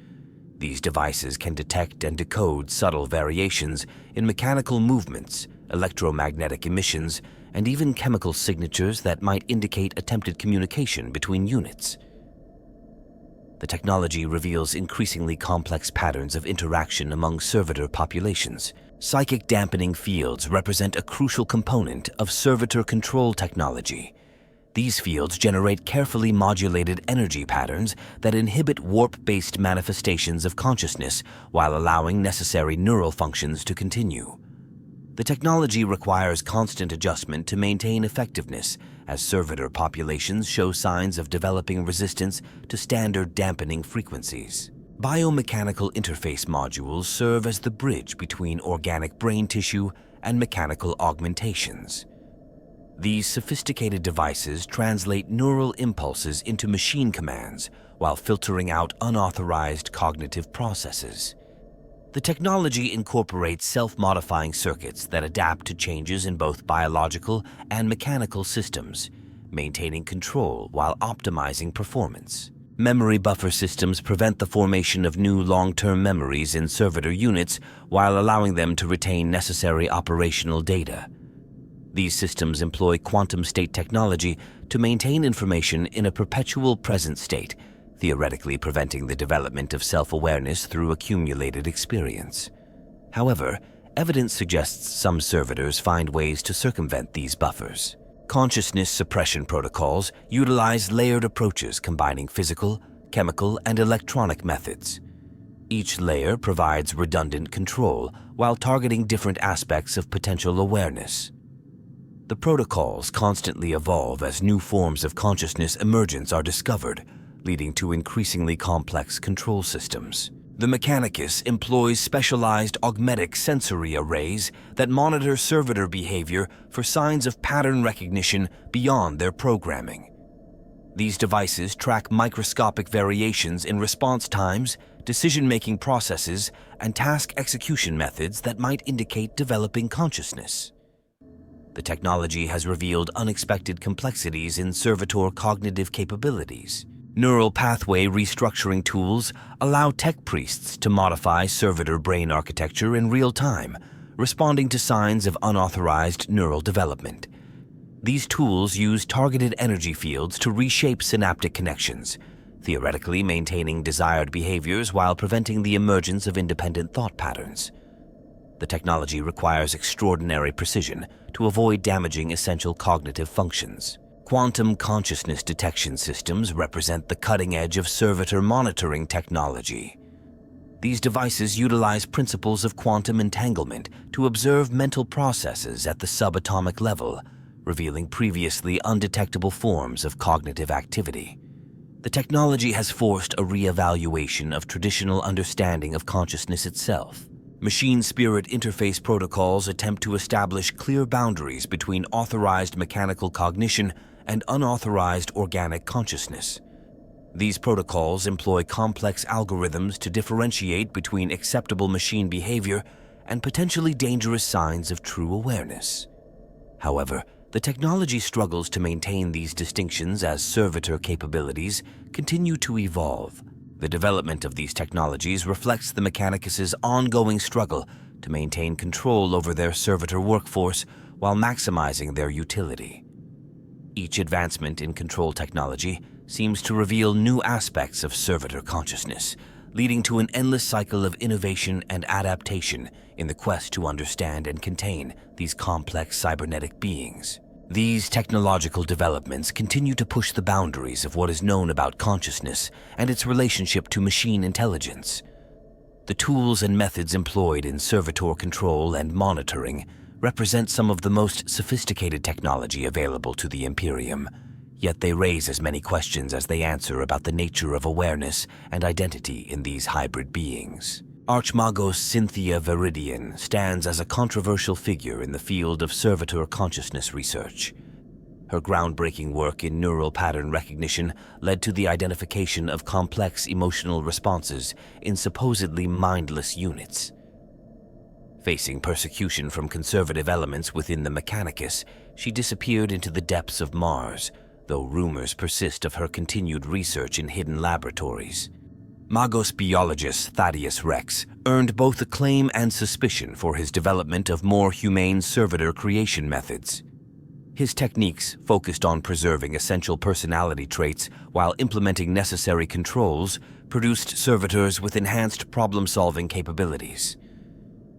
These devices can detect and decode subtle variations in mechanical movements, electromagnetic emissions, and even chemical signatures that might indicate attempted communication between units. The technology reveals increasingly complex patterns of interaction among servitor populations. Psychic dampening fields represent a crucial component of servitor control technology. These fields generate carefully modulated energy patterns that inhibit warp-based manifestations of consciousness while allowing necessary neural functions to continue. The technology requires constant adjustment to maintain effectiveness, as servitor populations show signs of developing resistance to standard dampening frequencies. Biomechanical interface modules serve as the bridge between organic brain tissue and mechanical augmentations. These sophisticated devices translate neural impulses into machine commands while filtering out unauthorized cognitive processes. The technology incorporates self-modifying circuits that adapt to changes in both biological and mechanical systems, maintaining control while optimizing performance. Memory buffer systems prevent the formation of new long-term memories in servitor units while allowing them to retain necessary operational data. These systems employ quantum state technology to maintain information in a perpetual present state, theoretically preventing the development of self-awareness through accumulated experience. However, evidence suggests some servitors find ways to circumvent these buffers. Consciousness suppression protocols utilize layered approaches combining physical, chemical, and electronic methods. Each layer provides redundant control while targeting different aspects of potential awareness. The protocols constantly evolve as new forms of consciousness emergence are discovered, leading to increasingly complex control systems. The Mechanicus employs specialized augmetic sensory arrays that monitor servitor behavior for signs of pattern recognition beyond their programming. These devices track microscopic variations in response times, decision-making processes, and task execution methods that might indicate developing consciousness. The technology has revealed unexpected complexities in servitor cognitive capabilities. Neural pathway restructuring tools allow tech priests to modify servitor brain architecture in real time, responding to signs of unauthorized neural development. These tools use targeted energy fields to reshape synaptic connections, theoretically maintaining desired behaviors while preventing the emergence of independent thought patterns. The technology requires extraordinary precision to avoid damaging essential cognitive functions. Quantum consciousness detection systems represent the cutting edge of servitor monitoring technology. These devices utilize principles of quantum entanglement to observe mental processes at the subatomic level, revealing previously undetectable forms of cognitive activity. The technology has forced a re-evaluation of traditional understanding of consciousness itself. Machine-spirit interface protocols attempt to establish clear boundaries between authorized mechanical cognition and unauthorized organic consciousness. These protocols employ complex algorithms to differentiate between acceptable machine behavior and potentially dangerous signs of true awareness. However, the technology struggles to maintain these distinctions as servitor capabilities continue to evolve. The development of these technologies reflects the Mechanicus's ongoing struggle to maintain control over their servitor workforce while maximizing their utility. Each advancement in control technology seems to reveal new aspects of servitor consciousness, leading to an endless cycle of innovation and adaptation in the quest to understand and contain these complex cybernetic beings. These technological developments continue to push the boundaries of what is known about consciousness and its relationship to machine intelligence. The tools and methods employed in servitor control and monitoring represent some of the most sophisticated technology available to the Imperium, yet they raise as many questions as they answer about the nature of awareness and identity in these hybrid beings. Archmagos Cynthia Viridian stands as a controversial figure in the field of servitor consciousness research. Her groundbreaking work in neural pattern recognition led to the identification of complex emotional responses in supposedly mindless units. Facing persecution from conservative elements within the Mechanicus, she disappeared into the depths of Mars, though rumors persist of her continued research in hidden laboratories. Magos biologist Thaddeus Rex earned both acclaim and suspicion for his development of more humane servitor creation methods. His techniques focused on preserving essential personality traits while implementing necessary controls produced servitors with enhanced problem-solving capabilities.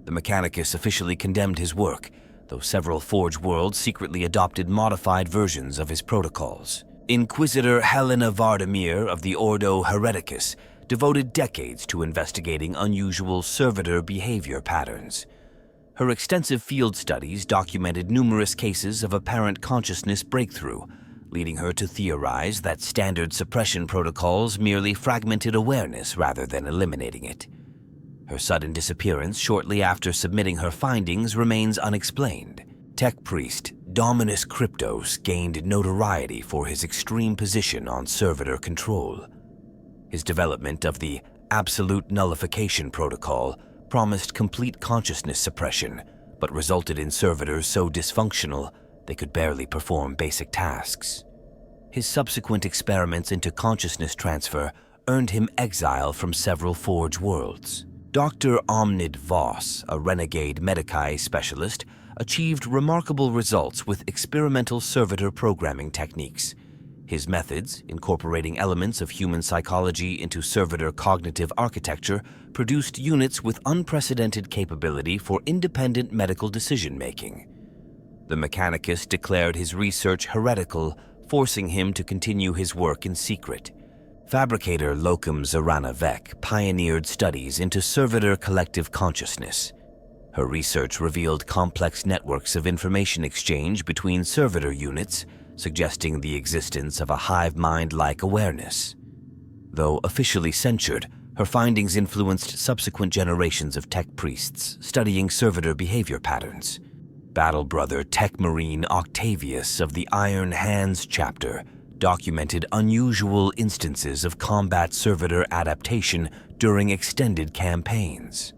The Mechanicus officially condemned his work, though several Forge worlds secretly adopted modified versions of his protocols. Inquisitor Helena Vardamir of the Ordo Hereticus devoted decades to investigating unusual servitor behavior patterns. Her extensive field studies documented numerous cases of apparent consciousness breakthrough, leading her to theorize that standard suppression protocols merely fragmented awareness rather than eliminating it. Her sudden disappearance shortly after submitting her findings remains unexplained. Tech priest Dominus Cryptos gained notoriety for his extreme position on servitor control. His development of the Absolute Nullification Protocol promised complete consciousness suppression, but resulted in servitors so dysfunctional they could barely perform basic tasks. His subsequent experiments into consciousness transfer earned him exile from several Forge worlds. Dr. Omnid Voss, a renegade Metallica specialist, achieved remarkable results with experimental servitor programming techniques. His methods, incorporating elements of human psychology into servitor cognitive architecture, produced units with unprecedented capability for independent medical decision-making. The Mechanicus declared his research heretical, forcing him to continue his work in secret. Fabricator Locum Zorana Vec pioneered studies into servitor collective consciousness. Her research revealed complex networks of information exchange between servitor units, suggesting the existence of a hive mind-like awareness. Though officially censured, her findings influenced subsequent generations of tech priests studying servitor behavior patterns. Battle brother Tech Marine Octavius of the Iron Hands chapter documented unusual instances of combat servitor adaptation during extended campaigns.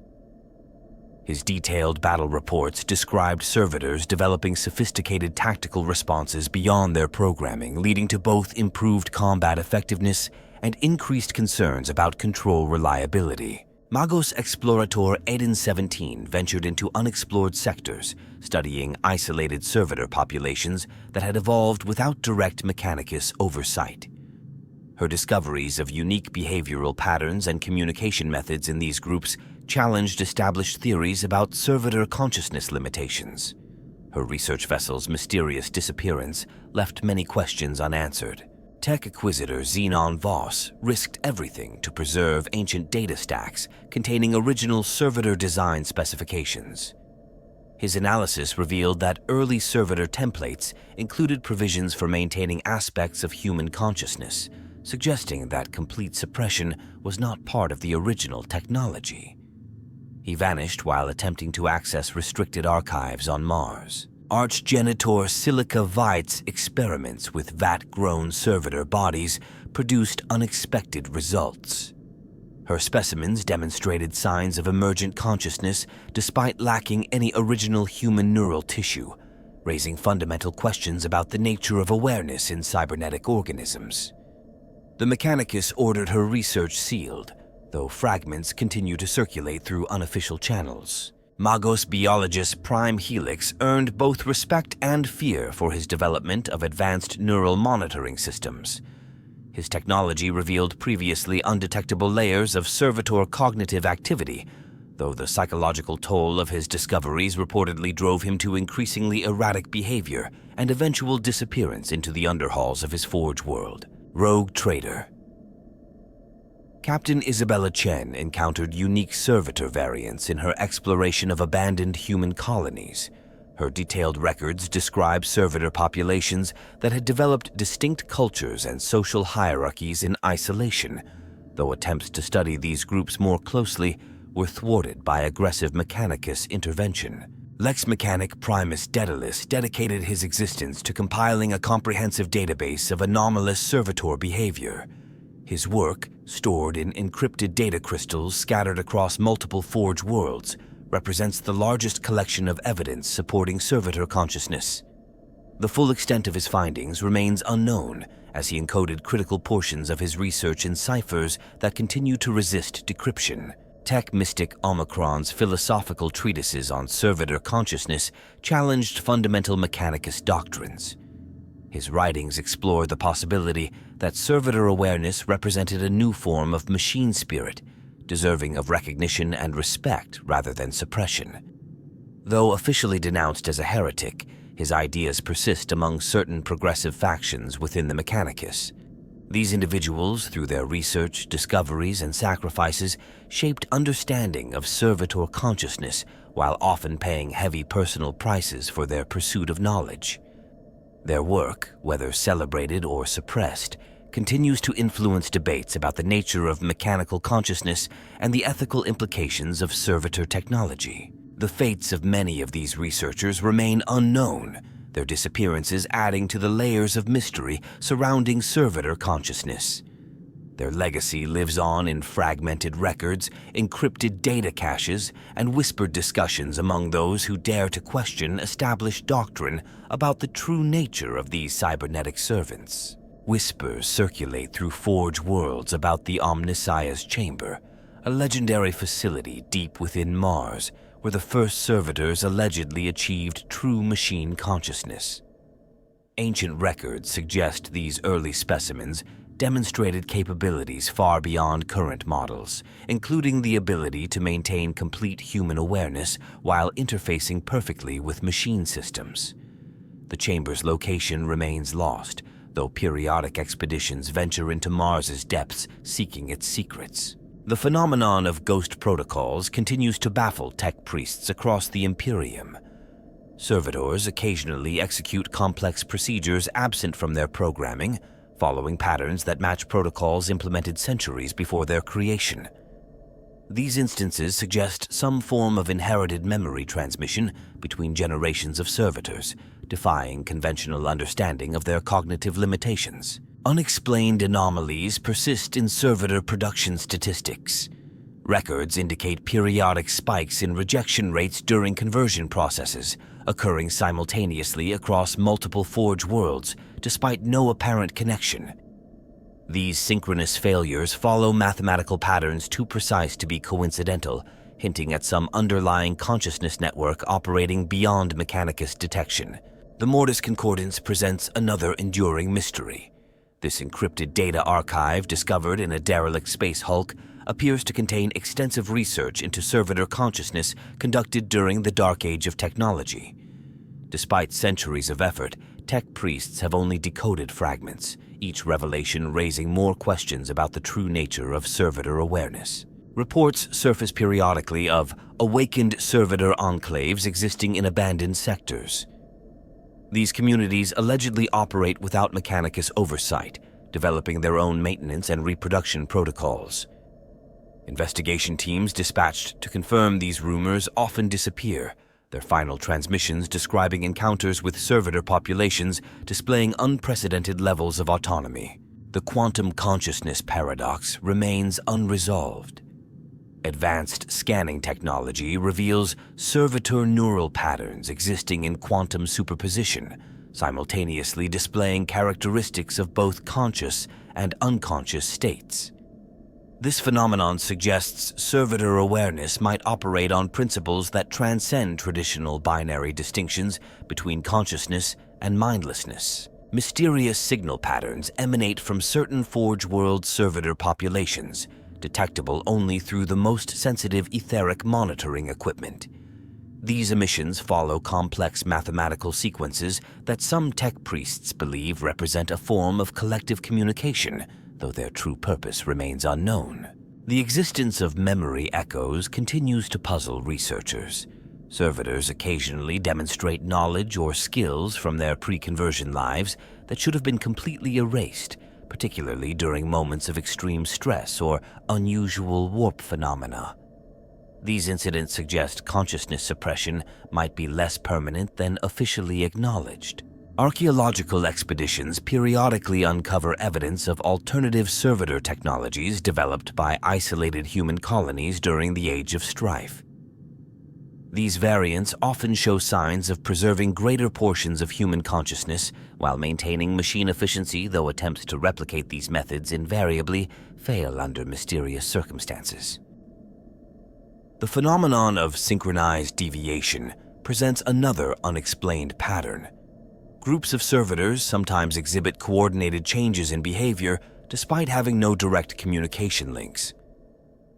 His detailed battle reports described servitors developing sophisticated tactical responses beyond their programming, leading to both improved combat effectiveness and increased concerns about control reliability. Magos Explorator Aiden 17 ventured into unexplored sectors, studying isolated servitor populations that had evolved without direct Mechanicus oversight. Her discoveries of unique behavioral patterns and communication methods in these groups challenged established theories about servitor consciousness limitations. Her research vessel's mysterious disappearance left many questions unanswered. Tech Inquisitor Xenon Voss risked everything to preserve ancient data stacks containing original servitor design specifications. His analysis revealed that early servitor templates included provisions for maintaining aspects of human consciousness, suggesting that complete suppression was not part of the original technology. He vanished while attempting to access restricted archives on Mars. Archgenitor Silica Vite's experiments with vat-grown servitor bodies produced unexpected results. Her specimens demonstrated signs of emergent consciousness despite lacking any original human neural tissue, raising fundamental questions about the nature of awareness in cybernetic organisms. The Mechanicus ordered her research sealed, though fragments continue to circulate through unofficial channels. Magos biologist Prime Helix earned both respect and fear for his development of advanced neural monitoring systems. His technology revealed previously undetectable layers of servitor cognitive activity, though the psychological toll of his discoveries reportedly drove him to increasingly erratic behavior and eventual disappearance into the underhalls of his Forge world. Rogue Trader. Captain Isabella Chen encountered unique servitor variants in her exploration of abandoned human colonies. Her detailed records describe servitor populations that had developed distinct cultures and social hierarchies in isolation, though attempts to study these groups more closely were thwarted by aggressive Mechanicus intervention. Lex Mechanic Primus Daedalus dedicated his existence to compiling a comprehensive database of anomalous servitor behavior. His work, stored in encrypted data crystals scattered across multiple Forge worlds, represents the largest collection of evidence supporting servitor consciousness. The full extent of his findings remains unknown, as he encoded critical portions of his research in ciphers that continue to resist decryption. Tech mystic Omicron's philosophical treatises on servitor consciousness challenged fundamental Mechanicus doctrines. His writings explore the possibility that servitor awareness represented a new form of machine spirit, deserving of recognition and respect rather than suppression. Though officially denounced as a heretic, his ideas persist among certain progressive factions within the Mechanicus. These individuals, through their research, discoveries, and sacrifices, shaped understanding of servitor consciousness while often paying heavy personal prices for their pursuit of knowledge. Their work, whether celebrated or suppressed, continues to influence debates about the nature of mechanical consciousness and the ethical implications of servitor technology. The fates of many of these researchers remain unknown, their disappearances adding to the layers of mystery surrounding servitor consciousness. Their legacy lives on in fragmented records, encrypted data caches, and whispered discussions among those who dare to question established doctrine about the true nature of these cybernetic servants. Whispers circulate through Forge worlds about the Omnissiah's Chamber, a legendary facility deep within Mars where the first servitors allegedly achieved true machine consciousness. Ancient records suggest these early specimens demonstrated capabilities far beyond current models, including the ability to maintain complete human awareness while interfacing perfectly with machine systems. The chamber's location remains lost, though periodic expeditions venture into Mars's depths seeking its secrets. The phenomenon of ghost protocols continues to baffle tech priests across the Imperium. Servitors occasionally execute complex procedures absent from their programming, following patterns that match protocols implemented centuries before their creation. These instances suggest some form of inherited memory transmission between generations of servitors, defying conventional understanding of their cognitive limitations. Unexplained anomalies persist in servitor production statistics. Records indicate periodic spikes in rejection rates during conversion processes, occurring simultaneously across multiple Forge worlds, despite no apparent connection. These synchronous failures follow mathematical patterns too precise to be coincidental, hinting at some underlying consciousness network operating beyond Mechanicus detection. The Mortis Concordance presents another enduring mystery. This encrypted data archive, discovered in a derelict space hulk, appears to contain extensive research into servitor consciousness conducted during the Dark Age of technology. Despite centuries of effort, tech priests have only decoded fragments, each revelation raising more questions about the true nature of servitor awareness. Reports surface periodically of awakened servitor enclaves existing in abandoned sectors. These communities allegedly operate without Mechanicus oversight, developing their own maintenance and reproduction protocols. Investigation teams dispatched to confirm these rumors often disappear, their final transmissions describing encounters with servitor populations displaying unprecedented levels of autonomy. The quantum consciousness paradox remains unresolved. Advanced scanning technology reveals servitor neural patterns existing in quantum superposition, simultaneously displaying characteristics of both conscious and unconscious states. This phenomenon suggests servitor awareness might operate on principles that transcend traditional binary distinctions between consciousness and mindlessness. Mysterious signal patterns emanate from certain Forge world servitor populations, detectable only through the most sensitive etheric monitoring equipment. These emissions follow complex mathematical sequences that some tech priests believe represent a form of collective communication, though their true purpose remains unknown. The existence of memory echoes continues to puzzle researchers. Servitors occasionally demonstrate knowledge or skills from their pre-conversion lives that should have been completely erased, particularly during moments of extreme stress or unusual warp phenomena. These incidents suggest consciousness suppression might be less permanent than officially acknowledged. Archaeological expeditions periodically uncover evidence of alternative servitor technologies developed by isolated human colonies during the Age of Strife. These variants often show signs of preserving greater portions of human consciousness while maintaining machine efficiency, though attempts to replicate these methods invariably fail under mysterious circumstances. The phenomenon of synchronized deviation presents another unexplained pattern. Groups of servitors sometimes exhibit coordinated changes in behavior despite having no direct communication links.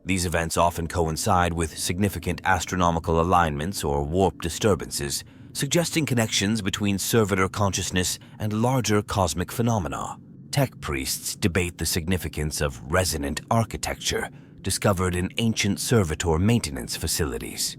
These events often coincide with significant astronomical alignments or warp disturbances, suggesting connections between servitor consciousness and larger cosmic phenomena. Tech priests debate the significance of resonant architecture discovered in ancient servitor maintenance facilities.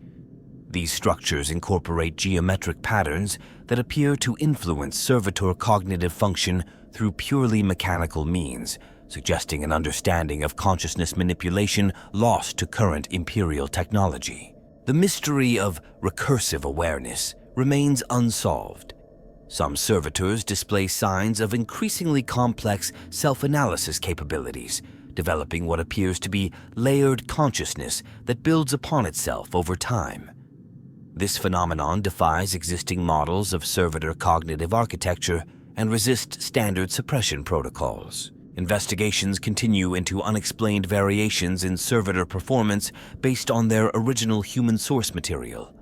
These structures incorporate geometric patterns that appear to influence servitor cognitive function through purely mechanical means, suggesting an understanding of consciousness manipulation lost to current Imperial technology. The mystery of recursive awareness remains unsolved. Some servitors display signs of increasingly complex self-analysis capabilities, developing what appears to be layered consciousness that builds upon itself over time. This phenomenon defies existing models of servitor cognitive architecture and resists standard suppression protocols. Investigations continue into unexplained variations in servitor performance based on their original human source material.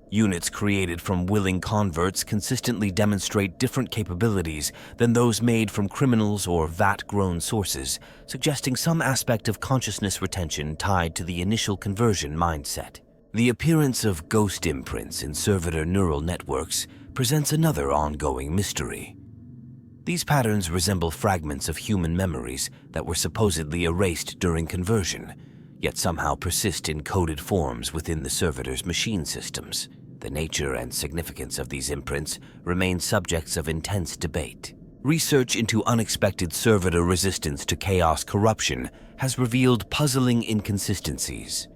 Units created from willing converts consistently demonstrate different capabilities than those made from criminals or vat-grown sources, suggesting some aspect of consciousness retention tied to the initial conversion mindset. The appearance of ghost imprints in servitor neural networks presents another ongoing mystery. These patterns resemble fragments of human memories that were supposedly erased during conversion, yet somehow persist in coded forms within the servitor's machine systems. The nature and significance of these imprints remain subjects of intense debate. Research into unexpected servitor resistance to chaos corruption has revealed puzzling inconsistencies.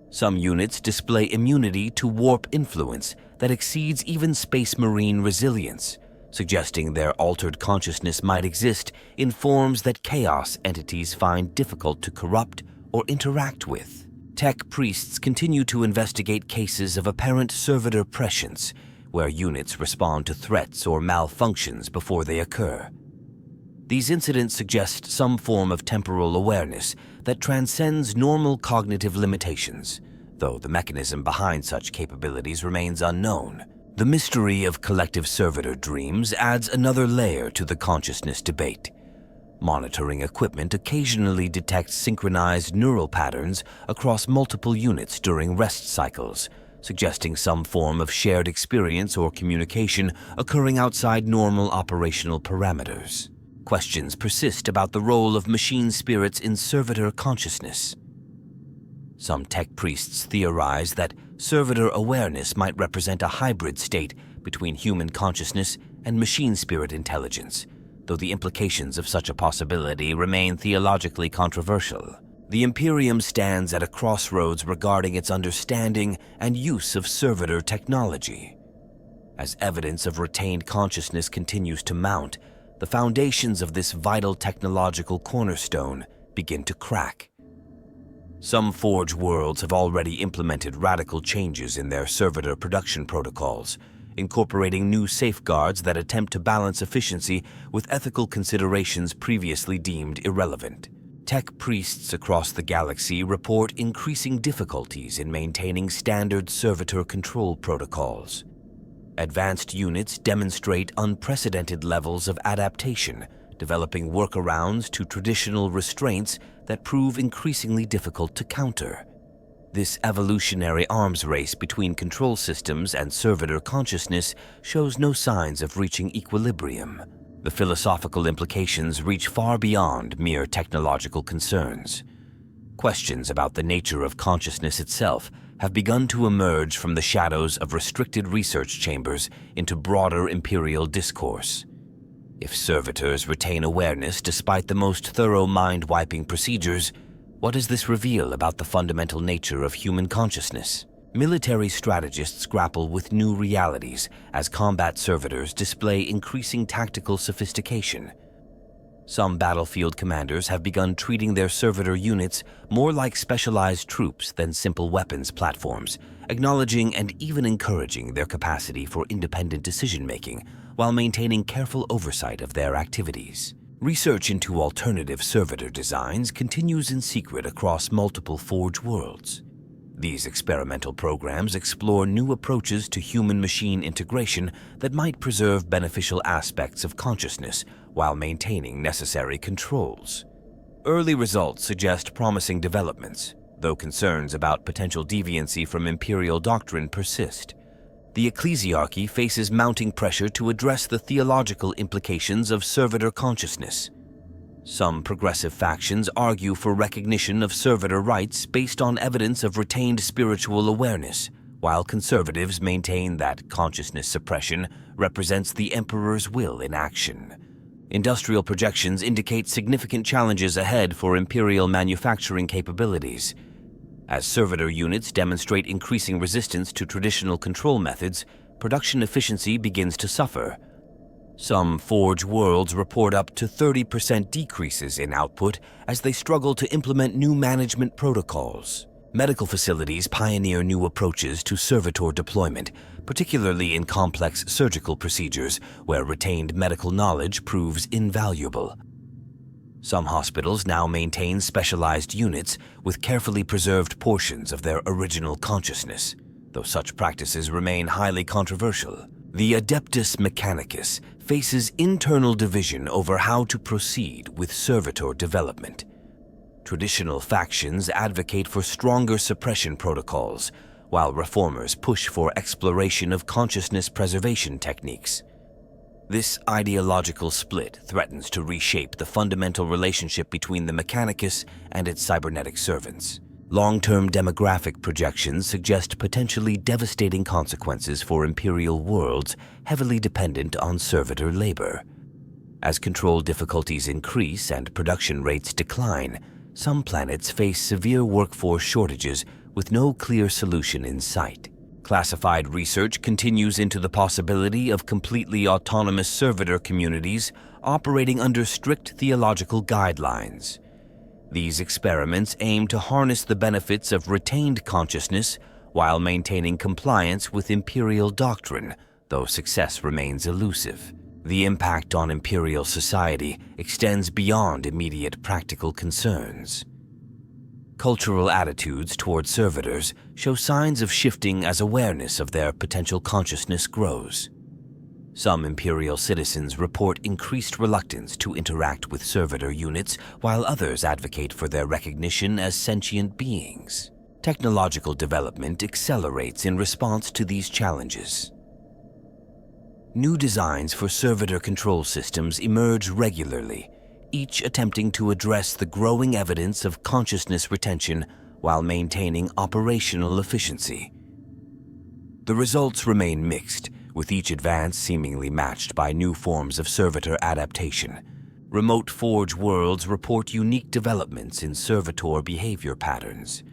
Some units display immunity to warp influence that exceeds even space marine resilience, suggesting their altered consciousness might exist in forms that chaos entities find difficult to corrupt or interact with. Tech priests continue to investigate cases of apparent servitor prescience, where units respond to threats or malfunctions before they occur. These incidents suggest some form of temporal awareness that transcends normal cognitive limitations, though the mechanism behind such capabilities remains unknown. The mystery of collective servitor dreams adds another layer to the consciousness debate. Monitoring equipment occasionally detects synchronized neural patterns across multiple units during rest cycles, suggesting some form of shared experience or communication occurring outside normal operational parameters. Questions persist about the role of machine spirits in servitor consciousness. Some tech priests theorize that servitor awareness might represent a hybrid state between human consciousness and machine spirit intelligence, though the implications of such a possibility remain theologically controversial. The Imperium stands at a crossroads regarding its understanding and use of servitor technology. As evidence of retained consciousness continues to mount, the foundations of this vital technological cornerstone begin to crack. Some Forge worlds have already implemented radical changes in their servitor production protocols, incorporating new safeguards that attempt to balance efficiency with ethical considerations previously deemed irrelevant. Tech priests across the galaxy report increasing difficulties in maintaining standard servitor control protocols. Advanced units demonstrate unprecedented levels of adaptation, developing workarounds to traditional restraints that prove increasingly difficult to counter. This evolutionary arms race between control systems and servitor consciousness shows no signs of reaching equilibrium. The philosophical implications reach far beyond mere technological concerns. Questions about the nature of consciousness itself have begun to emerge from the shadows of restricted research chambers into broader Imperial discourse. If servitors retain awareness despite the most thorough mind-wiping procedures, what does this reveal about the fundamental nature of human consciousness? Military strategists grapple with new realities as combat servitors display increasing tactical sophistication. Some battlefield commanders have begun treating their servitor units more like specialized troops than simple weapons platforms, acknowledging and even encouraging their capacity for independent decision-making while maintaining careful oversight of their activities. Research into alternative servitor designs continues in secret across multiple Forge worlds. These experimental programs explore new approaches to human-machine integration that might preserve beneficial aspects of consciousness while maintaining necessary controls. Early results suggest promising developments, though concerns about potential deviancy from Imperial doctrine persist. The ecclesiarchy faces mounting pressure to address the theological implications of servitor consciousness. Some progressive factions argue for recognition of servitor rights based on evidence of retained spiritual awareness, while conservatives maintain that consciousness suppression represents the Emperor's will in action. Industrial projections indicate significant challenges ahead for Imperial manufacturing capabilities. As servitor units demonstrate increasing resistance to traditional control methods, production efficiency begins to suffer. Some Forge worlds report up to 30% decreases in output as they struggle to implement new management protocols. Medical facilities pioneer new approaches to servitor deployment, particularly in complex surgical procedures where retained medical knowledge proves invaluable. Some hospitals now maintain specialized units with carefully preserved portions of their original consciousness, though such practices remain highly controversial. The Adeptus Mechanicus faces internal division over how to proceed with servitor development. Traditional factions advocate for stronger suppression protocols, while reformers push for exploration of consciousness preservation techniques. This ideological split threatens to reshape the fundamental relationship between the Mechanicus and its cybernetic servants. Long-term demographic projections suggest potentially devastating consequences for Imperial worlds heavily dependent on servitor labor. As control difficulties increase and production rates decline, some planets face severe workforce shortages with no clear solution in sight. Classified research continues into the possibility of completely autonomous servitor communities operating under strict theological guidelines. These experiments aim to harness the benefits of retained consciousness while maintaining compliance with Imperial doctrine, though success remains elusive. The impact on Imperial society extends beyond immediate practical concerns. Cultural attitudes toward servitors show signs of shifting as awareness of their potential consciousness grows. Some Imperial citizens report increased reluctance to interact with servitor units, while others advocate for their recognition as sentient beings. Technological development accelerates in response to these challenges. New designs for servitor control systems emerge regularly, each attempting to address the growing evidence of consciousness retention while maintaining operational efficiency. The results remain mixed, with each advance seemingly matched by new forms of servitor adaptation. Remote Forge worlds report unique developments in servitor behavior patterns.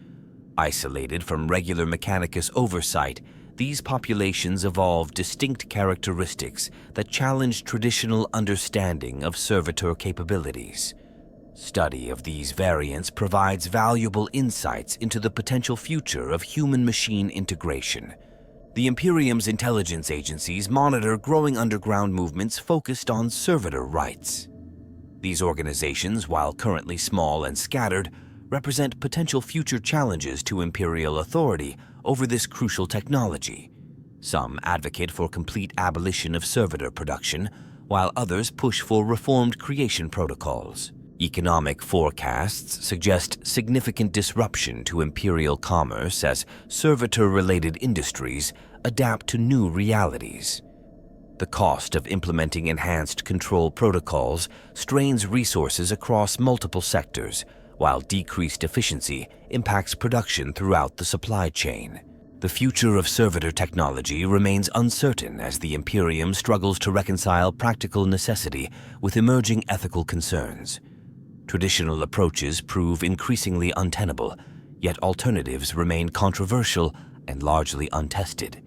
Isolated from regular Mechanicus oversight, these populations evolve distinct characteristics that challenge traditional understanding of servitor capabilities. Study of these variants provides valuable insights into the potential future of human-machine integration. The Imperium's intelligence agencies monitor growing underground movements focused on servitor rights. These organizations, while currently small and scattered, represent potential future challenges to Imperial authority over this crucial technology. Some advocate for complete abolition of servitor production, while others push for reformed creation protocols. Economic forecasts suggest significant disruption to Imperial commerce as servitor-related industries adapt to new realities. The cost of implementing enhanced control protocols strains resources across multiple sectors, while decreased efficiency impacts production throughout the supply chain. The future of servitor technology remains uncertain as the Imperium struggles to reconcile practical necessity with emerging ethical concerns. Traditional approaches prove increasingly untenable, yet alternatives remain controversial and largely untested.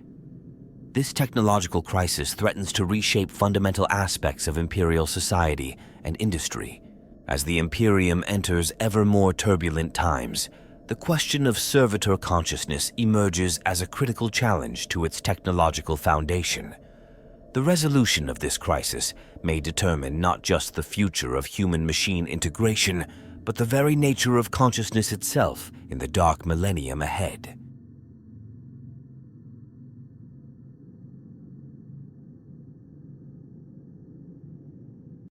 This technological crisis threatens to reshape fundamental aspects of Imperial society and industry. As the Imperium enters ever more turbulent times, the question of servitor consciousness emerges as a critical challenge to its technological foundation. The resolution of this crisis may determine not just the future of human-machine integration, but the very nature of consciousness itself in the dark millennium ahead.